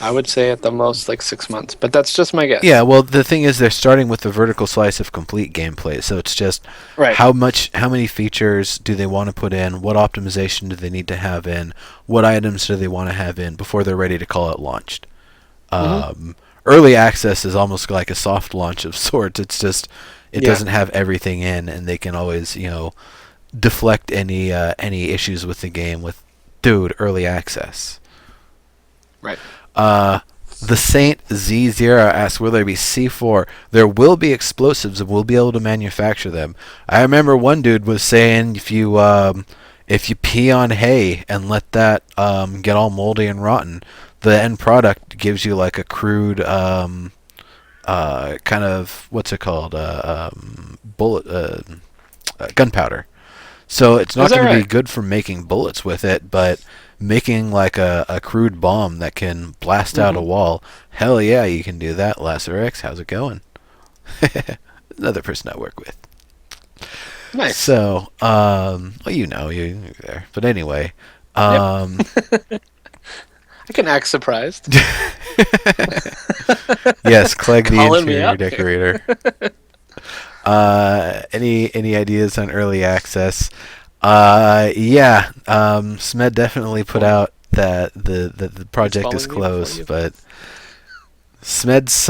I would say at the most like 6 months, but that's just my guess. Yeah, well, the thing is, they're starting with the vertical slice of complete gameplay, so it's just Right. how many features do they want to put in, what optimization do they need to have in, what items do they want to have in before they're ready to call it launched. Mm-hmm. Early access is almost like a soft launch of sorts. It's just it Yeah. doesn't have everything in, and they can always deflect any issues with the game with early access. Right. Uh, the Saint Z0 asks, will there be C4? There will be explosives, and we'll be able to manufacture them. I remember one dude was saying if you pee on hay and let that get all moldy and rotten, the end product gives you like a crude kind of what's it called bullet gunpowder. So it's Is not that going to be right? good for making bullets with it, but making like a crude bomb that can blast out a Mm-hmm. wall, hell yeah, you can do that. Laser how's it going? Another person I work with. Nice. So, well, you're there. But anyway, Yep. um, I can act surprised. yes, Clegg the Calling me interior out here. decorator. Any ideas on early access? Yeah, Smed definitely put out that the project is Installing me before closed, you. but Smed's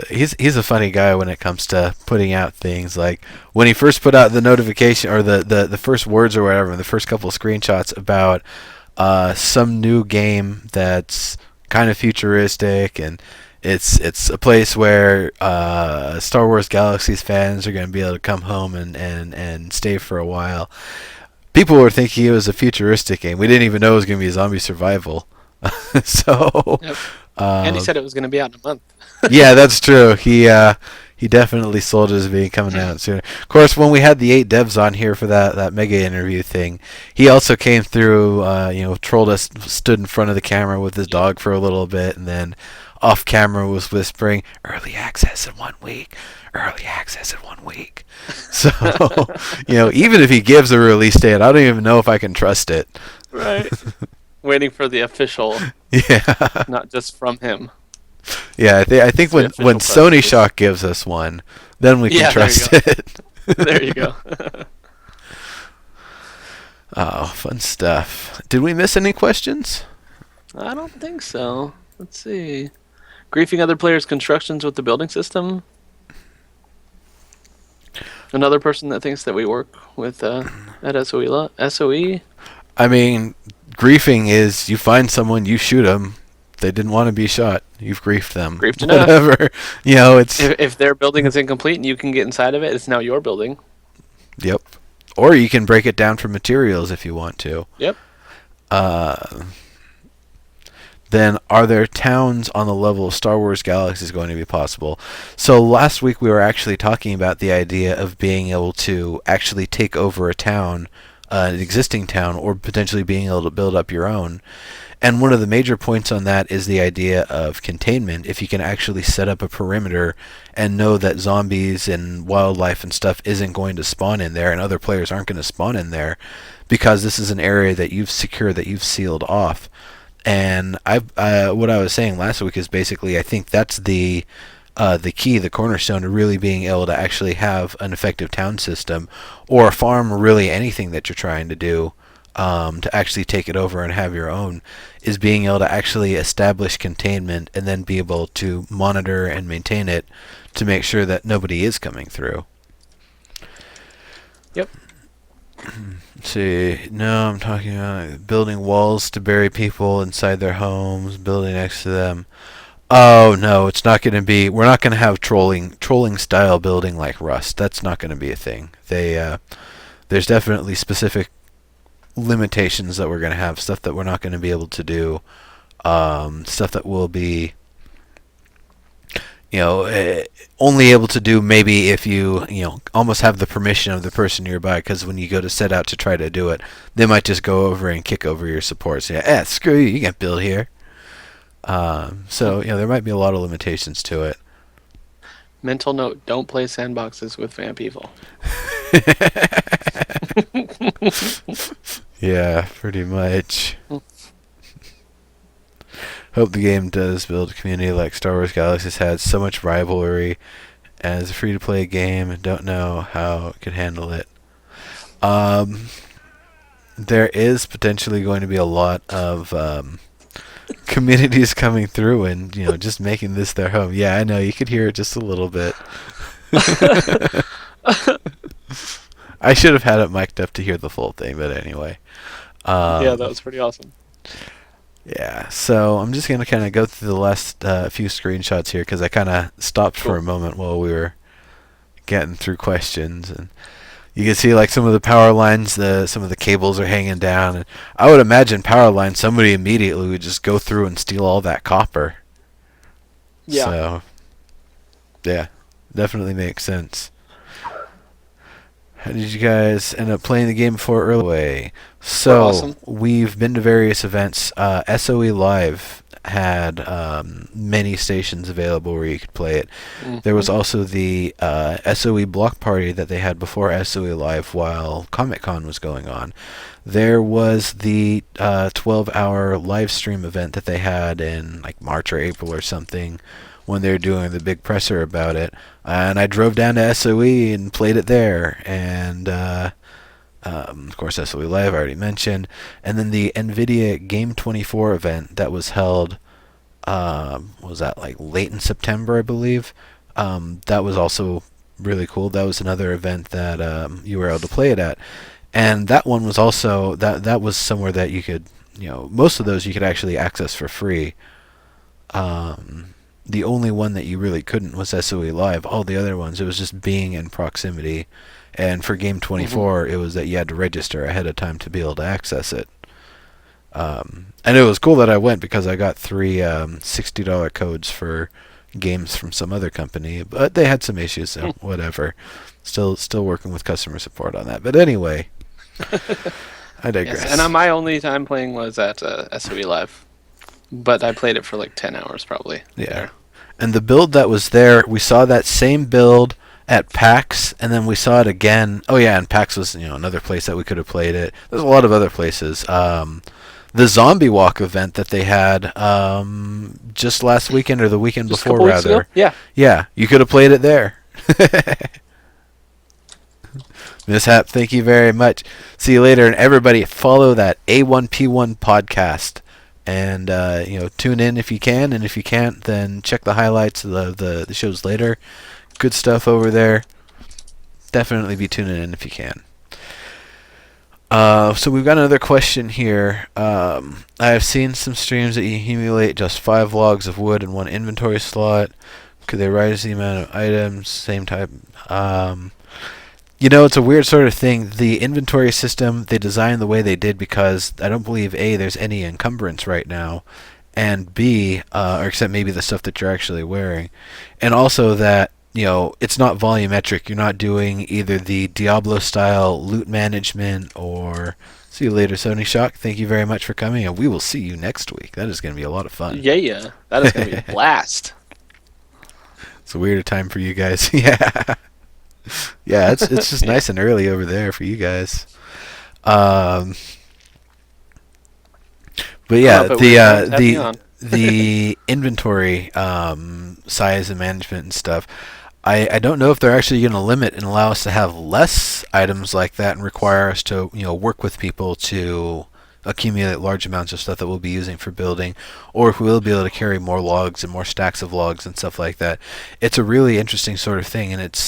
he's a funny guy when it comes to putting out things. Like when he first put out the notification or the first words or whatever, the first couple of screenshots about some new game that's kind of futuristic, and it's a place where Star Wars Galaxies fans are going to be able to come home and stay for a while. People were thinking it was a futuristic game. We didn't even know it was going to be a zombie survival. So, Yep. And he um, said it was going to be out in a month. yeah, that's true. He definitely sold it as being coming out sooner. Of course, when we had the 8 devs on here for that mega interview thing, he also came through. Trolled us, stood in front of the camera with his Yep. dog for a little bit, and then off camera was whispering, "Early access in 1 week. Early access in 1 week." So, even if he gives a release date, I don't even know if I can trust it. Right. Waiting for the official, Yeah. not just from him. Yeah, I think The when official press Sony release. Shock gives us one, then we can Yeah, there you trust go. it. There you go. Oh, fun stuff. Did we miss any questions? I don't think so. Let's see. Griefing other players' constructions with the building system. Another person that thinks that we work with at SOE. I mean, griefing is you find someone, you shoot them. They didn't want to be shot. You've griefed them. Griefed enough. Whatever. It's If their building is incomplete and you can get inside of it, it's now your building. yep. Or you can break it down for materials if you want to. Yep. Uh, then are there towns on the level of Star Wars Galaxies going to be possible? So last week we were actually talking about the idea of being able to actually take over a town an existing town or potentially being able to build up your own. And one of the major points on that is the idea of containment. If you can actually set up a perimeter and know that zombies and wildlife and stuff isn't going to spawn in there and other players aren't going to spawn in there because this is an area that you've secured, that you've sealed off. And what I was saying last week is basically I think that's the key, the cornerstone to really being able to actually have an effective town system or a farm or really anything that you're trying to do, to actually take it over and have your own, is being able to actually establish containment and then be able to monitor and maintain it to make sure that nobody is coming through. Yep. Let's see, no, I'm talking about building walls to bury people inside their homes, building next to them. Oh no, it's not going to be. We're not going to have trolling style building like Rust. That's not going to be a thing. There's definitely specific limitations that we're going to have. Stuff that we're not going to be able to do. Stuff that will be, only able to do maybe if you almost have the permission of the person nearby. Because when you go to set out to try to do it, they might just go over and kick over your support. So screw you. You can't build here. So there might be a lot of limitations to it. Mental note: don't play sandboxes with vamp evil. Yeah, pretty much. Hope the game does build a community like Star Wars Galaxies had. So much rivalry as a free-to-play game, and don't know how it could handle it. There is potentially going to be a lot of communities coming through and just making this their home. Yeah, I know, you could hear it just a little bit. I should have had it mic'd up to hear the full thing, but anyway. Yeah, that was pretty awesome. Yeah, so I'm just going to kind of go through the last few screenshots here because I kind of stopped for a moment while we were getting through questions. And you can see like some of the power lines, some of the cables are hanging down. And I would imagine power lines, somebody immediately would just go through and steal all that copper. Yeah. So, yeah, definitely makes sense. How did you guys end up playing the game before early way? So, awesome. We've been to various events. SOE Live had many stations available where you could play it. Mm-hmm. There was also the SOE Block Party that they had before SOE Live while Comic-Con was going on. There was the 12-hour live stream event that they had in like March or April or something when they were doing the big presser about it. And I drove down to SOE and played it there. And of course, SOE Live I already mentioned. And then the NVIDIA Game 24 event that was held, was that like late in September, I believe. That was also really cool. That was another event that you were able to play it at. And that one was also, that was somewhere that you could, most of those you could actually access for free. The only one that you really couldn't was SOE Live. All the other ones, it was just being in proximity. And for Game 24, it was that you had to register ahead of time to be able to access it. And it was cool that I went because I got 3 $60 codes for games from some other company, but they had some issues, so whatever. Still working with customer support on that. But anyway, I digress. Yes, and my only time playing was at SOE Live, but I played it for like 10 hours probably. Yeah. There. And the build that was there, we saw that same build at PAX, and then we saw it again. Oh yeah, and PAX was another place that we could have played it. There's a lot of other places. The Zombie Walk event that they had just last weekend or the weekend Just before, a couple weeks rather. ago? Yeah. Yeah, you could have played it there. Mishap, thank you very much. See you later, and everybody follow that A1P1 podcast. And tune in if you can, and if you can't, then check the highlights of the shows later. Good stuff over there. Definitely be tuning in if you can. So we've got another question here. I have seen some streams that you accumulate just 5 logs of wood in one inventory slot. Could they raise the amount of items? Same type. It's a weird sort of thing. The inventory system, they designed the way they did because I don't believe, A, there's any encumbrance right now, and B, or except maybe the stuff that you're actually wearing, and also that it's not volumetric. You're not doing either the Diablo style loot management or. See you later, Sony Shock. Thank you very much for coming, and we will see you next week. That is going to be a lot of fun. Yeah, that is going to be a blast. It's a weirder time for you guys. Yeah. Yeah, it's just Yeah. nice and early over there for you guys. Um, but Oh, yeah, but we're glad to have you the on. the inventory size and management and stuff. I don't know if they're actually going to limit and allow us to have less items like that and require us to work with people to accumulate large amounts of stuff that we'll be using for building, or if we'll be able to carry more logs and more stacks of logs and stuff like that. It's a really interesting sort of thing, and it's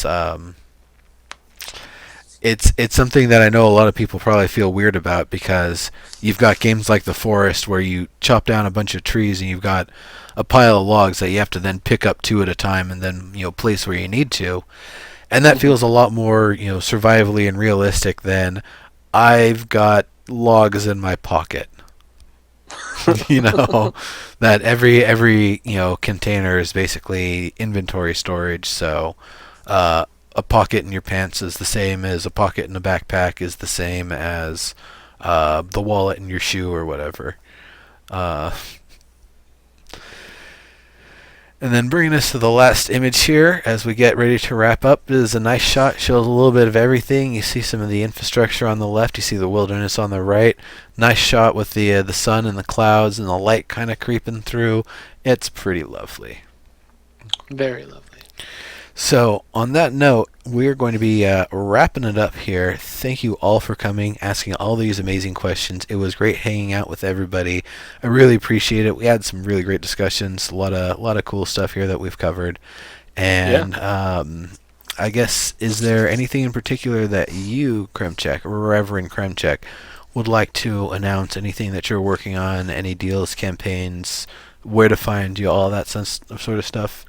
something that I know a lot of people probably feel weird about because you've got games like The Forest where you chop down a bunch of trees and you've got a pile of logs that you have to then pick up two at a time and then place where you need to, and that Hmm. feels a lot more survivally and realistic than I've got logs in my pocket. you know that every container is basically inventory storage, so a pocket in your pants is the same as a pocket in a backpack is the same as the wallet in your shoe or whatever. uh, and then bringing us to the last image here as we get ready to wrap up, this is a nice shot, shows a little bit of everything. You see some of the infrastructure on the left, you see the wilderness on the right. Nice shot with the sun and the clouds and the light kind of creeping through. It's pretty lovely. Very lovely. So, on that note, we're going to be wrapping it up here. Thank you all for coming, asking all these amazing questions. It was great hanging out with everybody. I really appreciate it. We had some really great discussions, a lot of cool stuff here that we've covered. Yeah. And I guess, is there anything in particular that you, Kremchek, Reverend Kremchek, would like to announce? Anything that you're working on? Any deals, campaigns, where to find you, all that sort of stuff?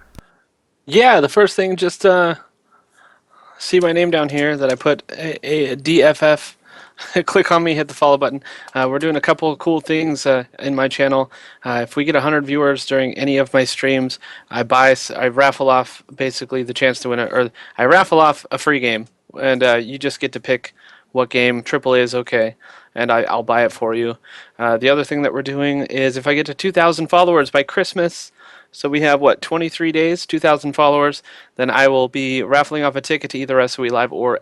Yeah, the first thing, just see my name down here that I put a DFF. Click on me, hit the follow button. We're doing a couple of cool things in my channel. If we get 100 viewers during any of my streams, I raffle off basically the chance to win it, or I raffle off a free game, and you just get to pick what game. AAA is okay, and I'll buy it for you. The other thing that we're doing is if I get to 2,000 followers by Christmas, so we have what, 23 days, 2,000 followers. Then I will be raffling off a ticket to either SOE Live or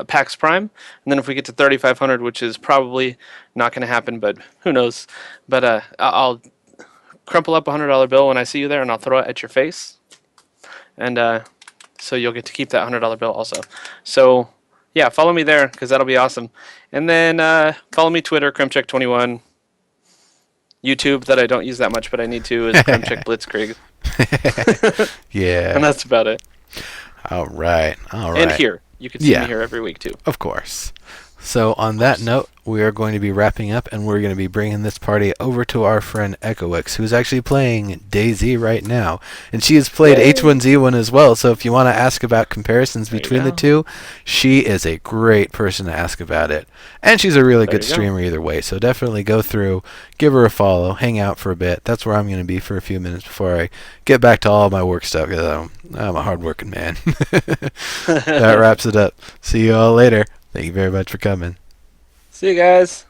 PAX Prime. And then if we get to 3,500, which is probably not going to happen, but who knows? But I'll crumple up a $100 bill when I see you there, and I'll throw it at your face. And so you'll get to keep that $100 bill also. So yeah, follow me there because that'll be awesome. And then follow me Twitter, Kremcheck21. YouTube, that I don't use that much, but I need to, is Kremcheck Blitzkrieg. And Yeah. that's about it. All right. All And right. here. You can see me Yeah, here every week, too. of course. So, Of on that course. note, we are going to be wrapping up and we're going to be bringing this party over to our friend EchoX, who's actually playing DayZ right now. And she has played Yay! H1Z1 as well, so if you want to ask about comparisons There you between the go. two, she is a great person to ask about it. And she's a really There good you go. streamer either way, so definitely go through, give her a follow, hang out for a bit. That's where I'm going to be for a few minutes before I get back to all my work stuff, because I'm a hardworking man. That wraps it up. See you all later. Thank you very much for coming. See you guys.